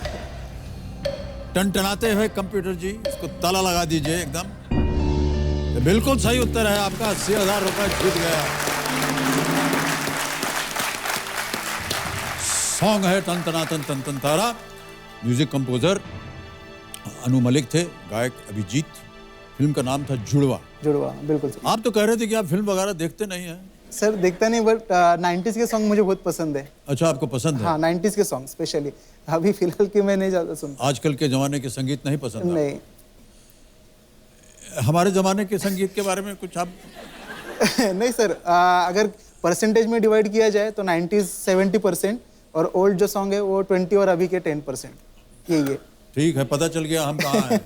टनटनाते हुए कंप्यूटर जी, इसको ताला लगा दीजिए एकदम। ये बिल्कुल सही उत्तर है आपका। 80,000 रुपए जीत गया। सॉन्ग है टन टना टन टन टन तारा। म्यूजिक कंपोजर अनु मलिक थे, गायक अभिजीत। फिल्म का नाम था जुड़वा। जुड़वा, बिल्कुल सर। आप तो कह रहे थे कि आप फिल्म वगैरह देखते नहीं हैं। सर देखता नहीं, बट 90s के सॉन्ग मुझे बहुत पसंद है। अच्छा, आपको पसंद है? हाँ 90s के सॉन्ग स्पेशली। अभी फिलहाल के मैं नहीं ज्यादा सुनता। आजकल के जमाने के संगीत नहीं पसंद? नहीं। हमारे जमाने के संगीत के बारे में कुछ आप नहीं सर, अगर परसेंटेज में डिवाइड किया जाए तो 90s 70% और ओल्ड जो सॉन्ग है वो 20 और अभी के 10%। यही है। ठीक है, पता चल गया हम कहाँ हैं।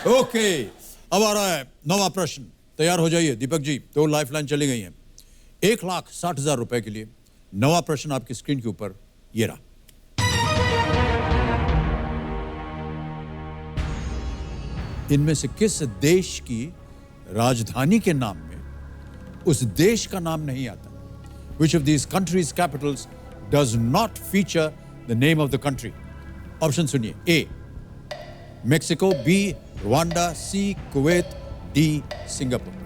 ओके, अब आ रहा है 9वां प्रश्न। तैयार हो जाइए दीपक जी, 2 लाइफलाइन चली गई हैं। 1,60,000 रुपए के लिए 9वां प्रश्न आपकी स्क्रीन के ऊपर ये रहा। इनमें से किस देश की राजधानी के नाम में उस देश का नाम नहीं आता? Which of these countries' capitals does not feature the name of the country? Option सुनिए। A Mexico, B Rwanda, C Kuwait, D Singapore.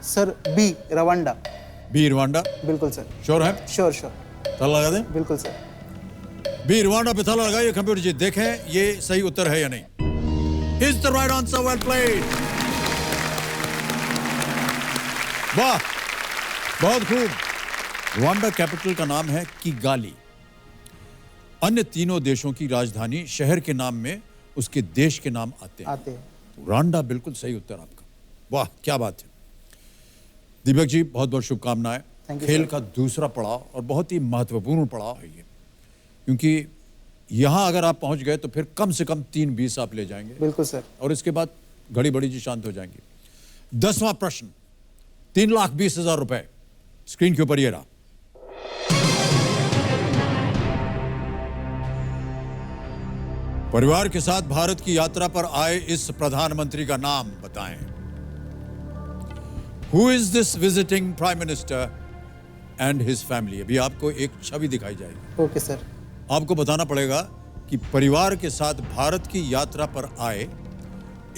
Sir B Rwanda. B Rwanda? बिल्कुल सर। श्योर है? Sure sure. ताला लगा दें? बिल्कुल sir. B Rwanda पे ताला लगाइए कंप्यूटर जी, देखें ये सही उत्तर है या नहीं। Is the right answer, well played. वाह, बहुत खूब। रवांडा कैपिटल का नाम है किगाली। अन्य तीनों देशों की राजधानी शहर के नाम में उसके देश के नाम आते हैं। रवांडा बिल्कुल सही उत्तर आपका। वाह, क्या बात है। दीपक जी, बहुत बहुत शुभकामनाएं। खेल का दूसरा पड़ाव और बहुत ही महत्वपूर्ण पड़ाव है ये, क्योंकि यहां अगर आप पहुंच गए तो फिर कम से कम 3-20 आप ले जाएंगे। बिल्कुल सर। और इसके बाद घड़ी बड़ी जी शांत हो जाएंगी। 10वां प्रश्न, 3,20,000 रुपए स्क्रीन के ऊपर ये रहा। परिवार के साथ भारत की यात्रा पर आए इस प्रधानमंत्री का नाम बताएं। Who is this visiting Prime Minister and his family? अभी आपको एक छवि दिखाई जाएगी। Okay sir. आपको बताना पड़ेगा कि परिवार के साथ भारत की यात्रा पर आए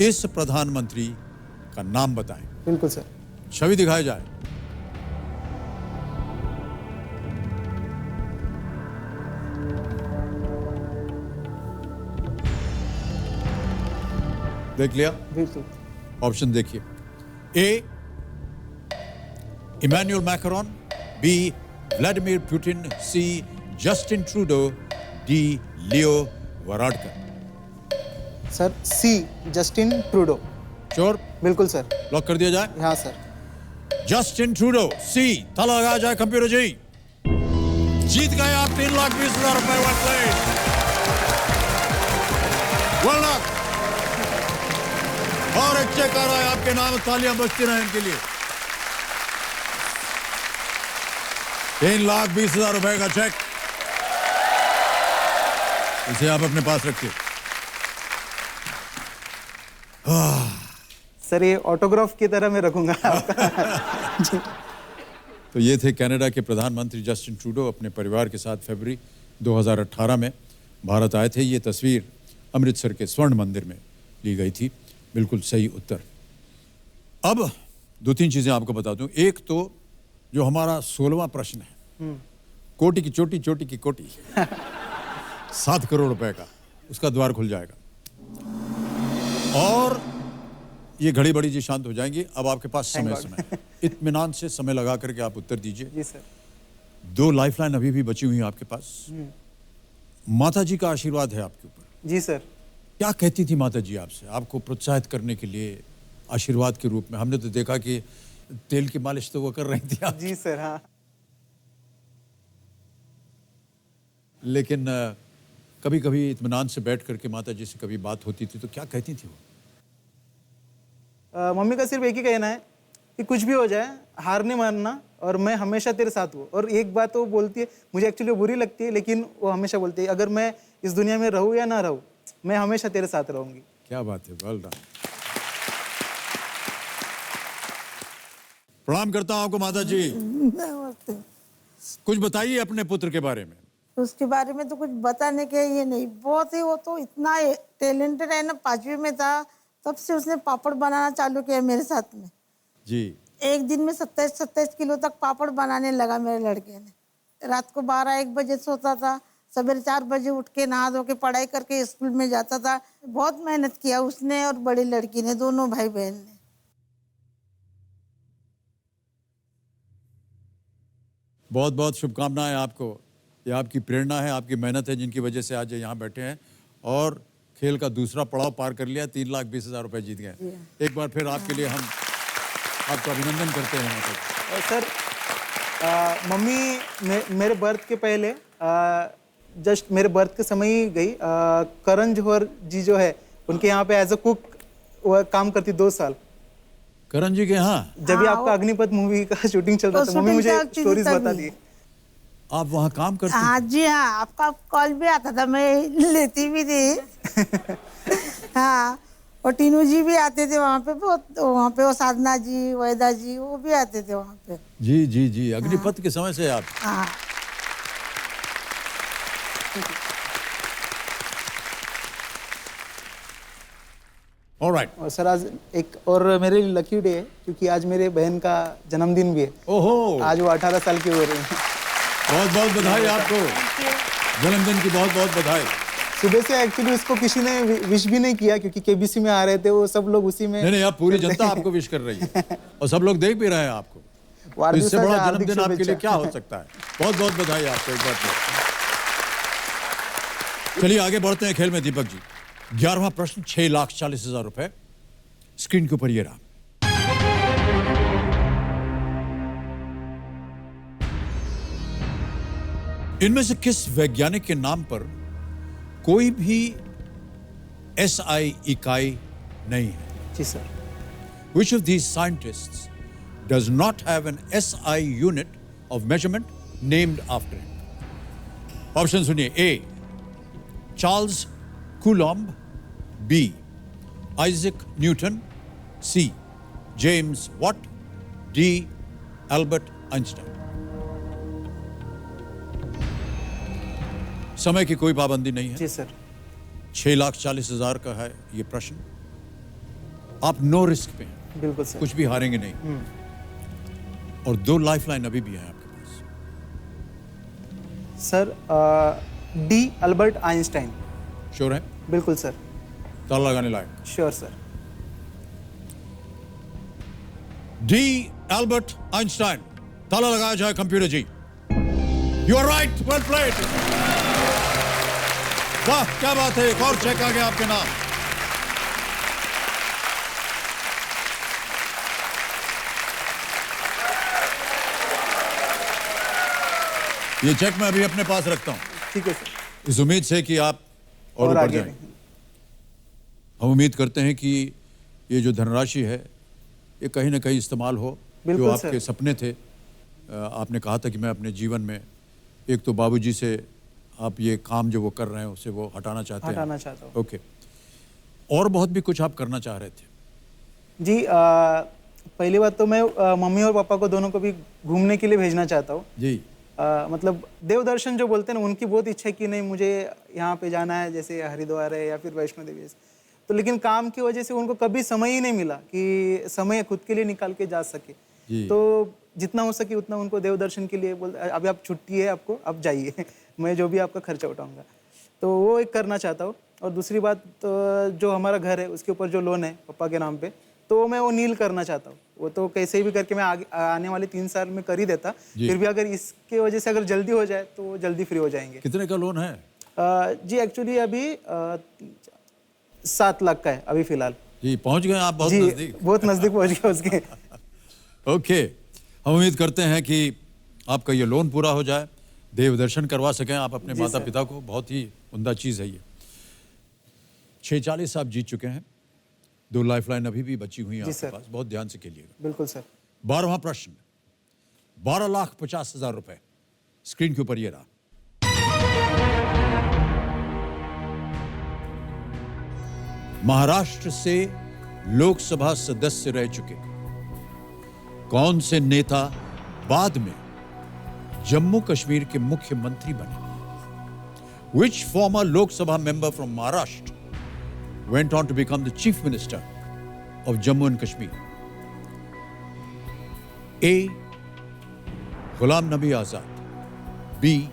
इस प्रधानमंत्री का नाम बताएं। बिल्कुल सर। छवि दिखाई जाए। देख लिया? बिल्कुल। ऑप्शन देखिए। A Emmanuel Macron, B Vladimir Putin, C Justin Trudeau, D Leo Varadkar. Sir C Justin Trudeau. Sure? बिल्कुल सर। लॉक कर दिया जाए? हाँ सर। जस्टिन ट्रूडो, सी। ताला लगाया जाए कंप्यूटर जी। जीत गए आप 3,20,000 रुपए। Well done. और एक चेक आ रहा है आपके नाम, तालियां बजती रहे इनके लिए। 3,20,000 रुपए का चेक, इसे आप अपने पास रखिए। सर ये ऑटोग्राफ की तरह मैं रखूंगा। तो ये थे कनाडा के प्रधानमंत्री जस्टिन ट्रूडो अपने परिवार के साथ फरवरी 2018 में भारत आए थे। ये तस्वीर अमृतसर के स्वर्ण मंदिर में ली गई थी। बिल्कुल सही उत्तर। अब 2-3 चीज़ें आपको बता दूं। एक तो जो हमारा 16वां प्रश्न है, कोटि की चोटी, चोटी की कोटी 7 करोड़ रुपए का, उसका द्वार खुल जाएगा। और ये घड़ी बड़ी जी शांत हो जाएंगी। अब आपके पास समय है, इत्मीनान से समय लगा करके आप उत्तर दीजिए। जी सर। 2 लाइफलाइन अभी भी बची हुई हैं आपके पास। माता जी का आशीर्वाद है आपके ऊपर। जी सर। क्या कहती थी माता जी आपसे, आपको प्रोत्साहित करने के लिए आशीर्वाद के रूप में? हमने तो देखा कि तेल की मालिश तो वो कर रही थी आप। जी सर। हाँ। लेकिन कभी कभी इत्मीनान से बैठ करके माता जी से कभी बात होती थी तो क्या कहती थी वो? मम्मी का सिर्फ एक ही कहना है कि कुछ भी हो जाए हार नहीं मानना और मैं हमेशा तेरे साथ हूँ। और एक बात वो बोलती है, मुझे एक्चुअली बुरी लगती है, लेकिन वो हमेशा बोलती है अगर मैं इस दुनिया में रहूँ या ना रहूँ, मैं हमेशा तेरे साथ रहूंगी। क्या बात है, वेल डन। प्रणाम करता हूं आपको माता जी। कुछ बताइए अपने पुत्र के बारे में। उसके बारे में तो कुछ बताने के ये नहीं, बहुत ही वो तो इतना टैलेंटेड है ना। 5वीं में था तब से उसने पापड़ बनाना चालू किया मेरे साथ में जी। एक दिन में 27 किलो तक पापड़ बनाने लगा मेरे लड़के ने। रात को 12-1 बजे सोता था, सवेरे 4 बजे उठ के नहा धो के पढ़ाई करके स्कूल में जाता था। बहुत मेहनत किया उसने और बड़ी लड़की ने, दोनों भाई बहन ने। बहुत बहुत शुभकामनाएं आपको। ये आपकी प्रेरणा है, आपकी मेहनत है जिनकी वजह से आज यहाँ बैठे हैं और खेल का दूसरा पड़ाव पार कर लिया। 3,20,000 रुपए जीत गए। एक बार फिर आपके लिए हम आपका अभिनंदन करते हैं। और सर मम्मी मेरे बर्थ के पहले जस्ट मेरे बर्थ के समय ही गई। करण जौहर जी जो है उनके यहाँ पे एज अ कुक काम करती 2 साल। करण जी के यहाँ जब भी आपका अग्निपथ मूवी का शूटिंग चल रहा था, मम्मी मुझे स्टोरीज बता दी। आप वहाँ काम करते? हाँ जी हाँ, आपका कॉल भी आता था, मैं लेती भी थी। हाँ, और टीनू जी भी आते थे वहाँ पे बहुत। वहाँ पे वो साधना जी, वैदा जी, वो भी आते थे वहाँ पे। जी जी जी, अग्निपथ के समय से आप। हाँ। ऑलराइट। और सर आज एक और मेरे लिए लकी डे है क्योंकि आज मेरे बहन का जन्मदिन भी है। ओहो। आज वो 18 साल की हो रही है। बहुत बहुत बधाई आपको, जन्मदिन की बहुत बहुत बधाई। सुबह से एक्चुअली उसको किसी ने विश भी नहीं किया क्योंकि केबीसी में आ रहे थे, वो सब लोग उसी में। नहीं, अब पूरी जनता आपको विश कर रही है और सब लोग देख भी रहे हैं आपको। तो इससे बड़ा जन्मदिन आपके लिए क्या हो सकता है। बहुत बहुत बधाई आपको एक बार। चलिए आगे बढ़ते हैं खेल में। दीपक जी, 11वां प्रश्न 6,40,000 रुपए स्क्रीन के ऊपर ये रहा। इनमें से किस वैज्ञानिक के नाम पर कोई भी SI इकाई नहीं है? जी sir. Which of these scientists does not have an SI unit of measurement named after him? Option सुनिए। A. Charles coulomb, B. Isaac Newton, C. James Watt, D. Albert Einstein. समय की कोई पाबंदी नहीं है। जी सर। 6,40,000 का है ये प्रश्न। आप नो रिस्क पे हैं। बिल्कुल सर। कुछ भी हारेंगे नहीं। और 2 लाइफलाइन अभी भी है आपके पास। Sir D. Albert Einstein. Sure है? बिल्कुल सर। ताला लगाने लायक। Sure sir. D. Albert Einstein. ताला लगाया जाए computer ji. You are right, well played. वाह क्या बात है, एक और चेक आ गया आपके नाम। ये चेक मैं अभी अपने पास रखता हूं। ठीक है सर। इस उम्मीद से कि आप और ऊपर आगे जाएंगे। हम उम्मीद करते हैं कि ये जो धनराशि है ये कहीं ना कहीं इस्तेमाल हो। जो आपके सपने थे, आपने कहा था कि मैं अपने जीवन में एक तो बाबूजी से आप ये काम जो वो कर रहे हैं उसे वो हटाना चाहते हैं। हटाना चाहता हूँ। ओके। और बहुत भी कुछ आप करना चाह रहे थे। जी पहली बात तो मैं मम्मी और पापा को दोनों को भी घूमने के लिए भेजना चाहता हूँ। जी। मतलब देव दर्शन जो बोलते हैं ना, उनकी बहुत इच्छा है कि नहीं मुझे यहाँ पे जाना है, जैसे हरिद्वार है या फिर वैष्णो देवी है। तो लेकिन काम की वजह से उनको कभी समय ही नहीं मिला कि समय खुद के लिए निकाल के जा सके। तो जितना हो सके उतना उनको देव दर्शन के लिए बोल, अभी आप छुट्टी है आपको, आप जाइए मैं जो भी आपका खर्चा उठाऊंगा। तो वो एक करना चाहता हूँ। और दूसरी बात तो जो हमारा घर है उसके ऊपर जो लोन है पापा के नाम पे, तो मैं वो नील करना चाहता हूँ। वो तो कैसे भी करके मैं आने वाले 3 साल में कर ही देता। फिर भी अगर इसके वजह से अगर जल्दी हो जाए तो जल्दी फ्री हो जाएंगे। कितने का लोन है? जी एक्चुअली अभी 7 लाख का है अभी फिलहाल। जी, पहुंच गए आप बहुत जी, नजदीक। बहुत नजदीक पहुंच गए उसके। ओके, हम उम्मीद करते हैं कि आपका ये लोन पूरा हो जाए, देव दर्शन करवा सकें आप अपने माता पिता को। बहुत ही उम्दा चीज़ है ये। 640 आप जीत चुके हैं। 2 लाइफलाइन अभी भी बची हुई हैं आपके पास, बहुत ध्यान से खेलिएगा। बिल्कुल सर। 12वां प्रश्न, 12,50,000 रुपए स्क्रीन के ऊपर ये रहा। महाराष्ट्र से लोकसभा सदस्य रह चुके कौन से नेता बाद में जम्मू कश्मीर के मुख्यमंत्री बने? Which former Lok Sabha member from Maharashtra went on to become the chief minister of Jammu and Kashmir? A. Ghulam Nabi Azad. B.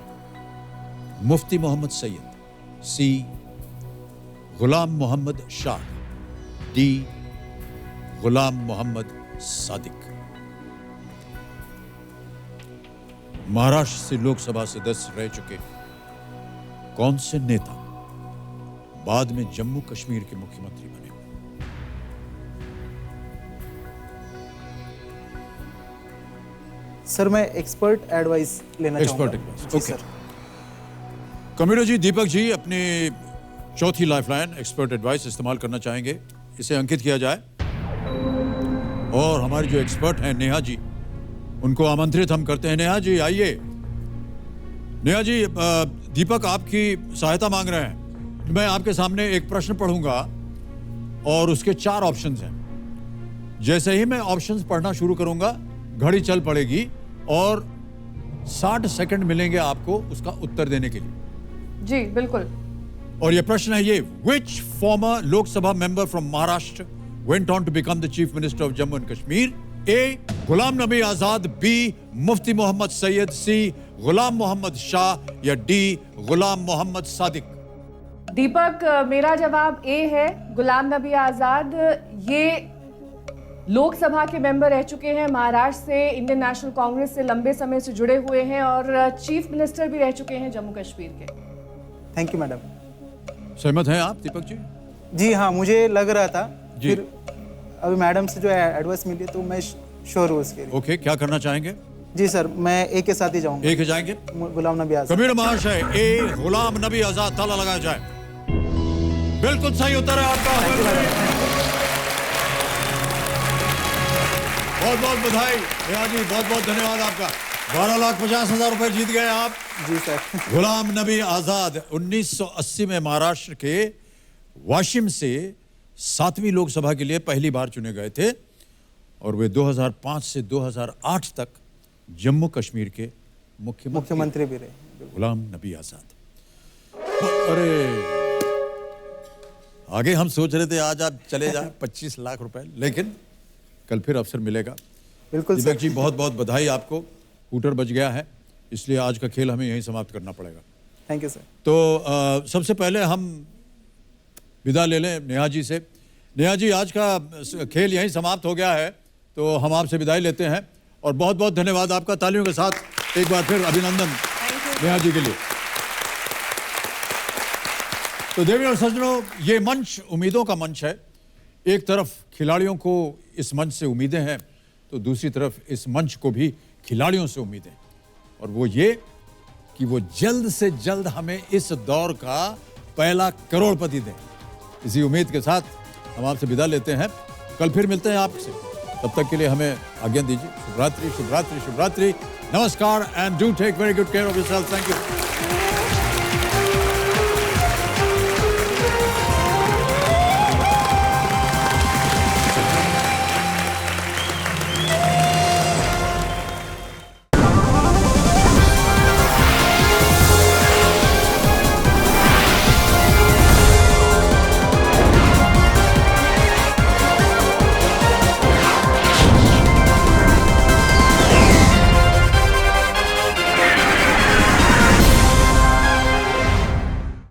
Mufti Muhammad Sayyid. C. Ghulam Muhammad Shah. D. Ghulam Muhammad Sadiq. Maharashtra से लोकसभा सदस्य रह चुके कौन से नेता बाद में जम्मू कश्मीर के मुख्यमंत्री बने? सर मैं एक्सपर्ट एडवाइस लेना चाहूंगा। Expert advice, okay. कमेडो जी, दीपक जी अपनी चौथी लाइफलाइन एक्सपर्ट एडवाइस इस्तेमाल करना चाहेंगे। इसे अंकित किया जाए और हमारे जो एक्सपर्ट हैं नेहा जी, उनको आमंत्रित हम करते हैं। नेहा जी आइए। नेहा जी, दीपक आपकी सहायता मांग रहे हैं। मैं आपके सामने एक प्रश्न पढ़ूंगा और उसके 4 ऑप्शंस हैं। जैसे ही मैं ऑप्शंस पढ़ना शुरू करूंगा घड़ी चल पड़ेगी और 60 सेकंड मिलेंगे आपको उसका उत्तर देने के लिए। जी बिल्कुल। और ये प्रश्न है ये, which former Lok Sabha member from Maharashtra went on to become the chief minister of Jammu and Kashmir? A. Ghulam Nabi Azad, B. Mufti Mohammad Syed, C. गुलाम मोहम्मद शाह या D. गुलाम मोहम्मद सादिक। दीपक, मेरा जवाब ए है, गुलाम नबी आजाद। ये लोकसभा के मेंबर रह चुके हैं, महाराष्ट्र से, इंडियन नेशनल कांग्रेस से लंबे समय से जुड़े हुए हैं और चीफ मिनिस्टर भी रह चुके हैं जम्मू कश्मीर के। Thank you madam. सहमत हैं आप दीपक जी? जी हाँ, मुझे लग रहा था। जी। फिर अभी मैडम से जो एडवाइस मिली तो मैं श्योर हूँ उसके लिए। ओके, क्या करना चाहेंगे? जी सर, मैं ए के साथ ही जाऊंगा। ए के जाएंगे? गुलाम नबी आजाद। कबीर महाशय, ए गुलाम नबी आजाद, ताला लगाया जाए। बिल्कुल सही उत्तर है आपका। बहुत बहुत बधाई नेहा जी, बहुत बहुत धन्यवाद आपका। 12,50,000 रुपए जीत गए आप। जी सर। गुलाम नबी आजाद 1980 में महाराष्ट्र के वाशिम से 7वीं लोकसभा के लिए पहली बार चुने गए थे और वे 2005 से 2008 तक जम्मू कश्मीर के मुख्यमंत्री भी रहे। गुलाम नबी आजाद। अरे आगे हम सोच रहे थे आज आप चले जाए 25 लाख रुपए, लेकिन कल फिर अवसर मिलेगा। बिल्कुल दीपक जी, बहुत बहुत बधाई आपको। हूटर बज गया है, इसलिए आज का खेल हमें यहीं समाप्त करना पड़ेगा। Thank you sir. तो सबसे पहले हम विदा ले लें नेहा जी से। नेहा जी, आज का खेल यहीं समाप्त हो गया है, तो हम आपसे विदाई लेते हैं और बहुत बहुत धन्यवाद आपका। तालियों के साथ एक बार फिर अभिनंदन नेहा जी के लिए। तो देवी और सज्जनों, ये मंच उम्मीदों का मंच है। एक तरफ खिलाड़ियों को इस मंच से उम्मीदें हैं, तो दूसरी तरफ इस मंच को भी खिलाड़ियों से उम्मीदें, और वो ये कि वो जल्द से जल्द हमें इस दौर का पहला करोड़पति दें। इसी उम्मीद के साथ हम आपसे विदा लेते हैं। कल फिर मिलते हैं आपसे, तब तक के लिए हमें आज्ञा दीजिए। शुभ रात्रि, शुभ रात्रि, शुभ रात्रि, नमस्कार, and do take very good care of yourself. Thank you.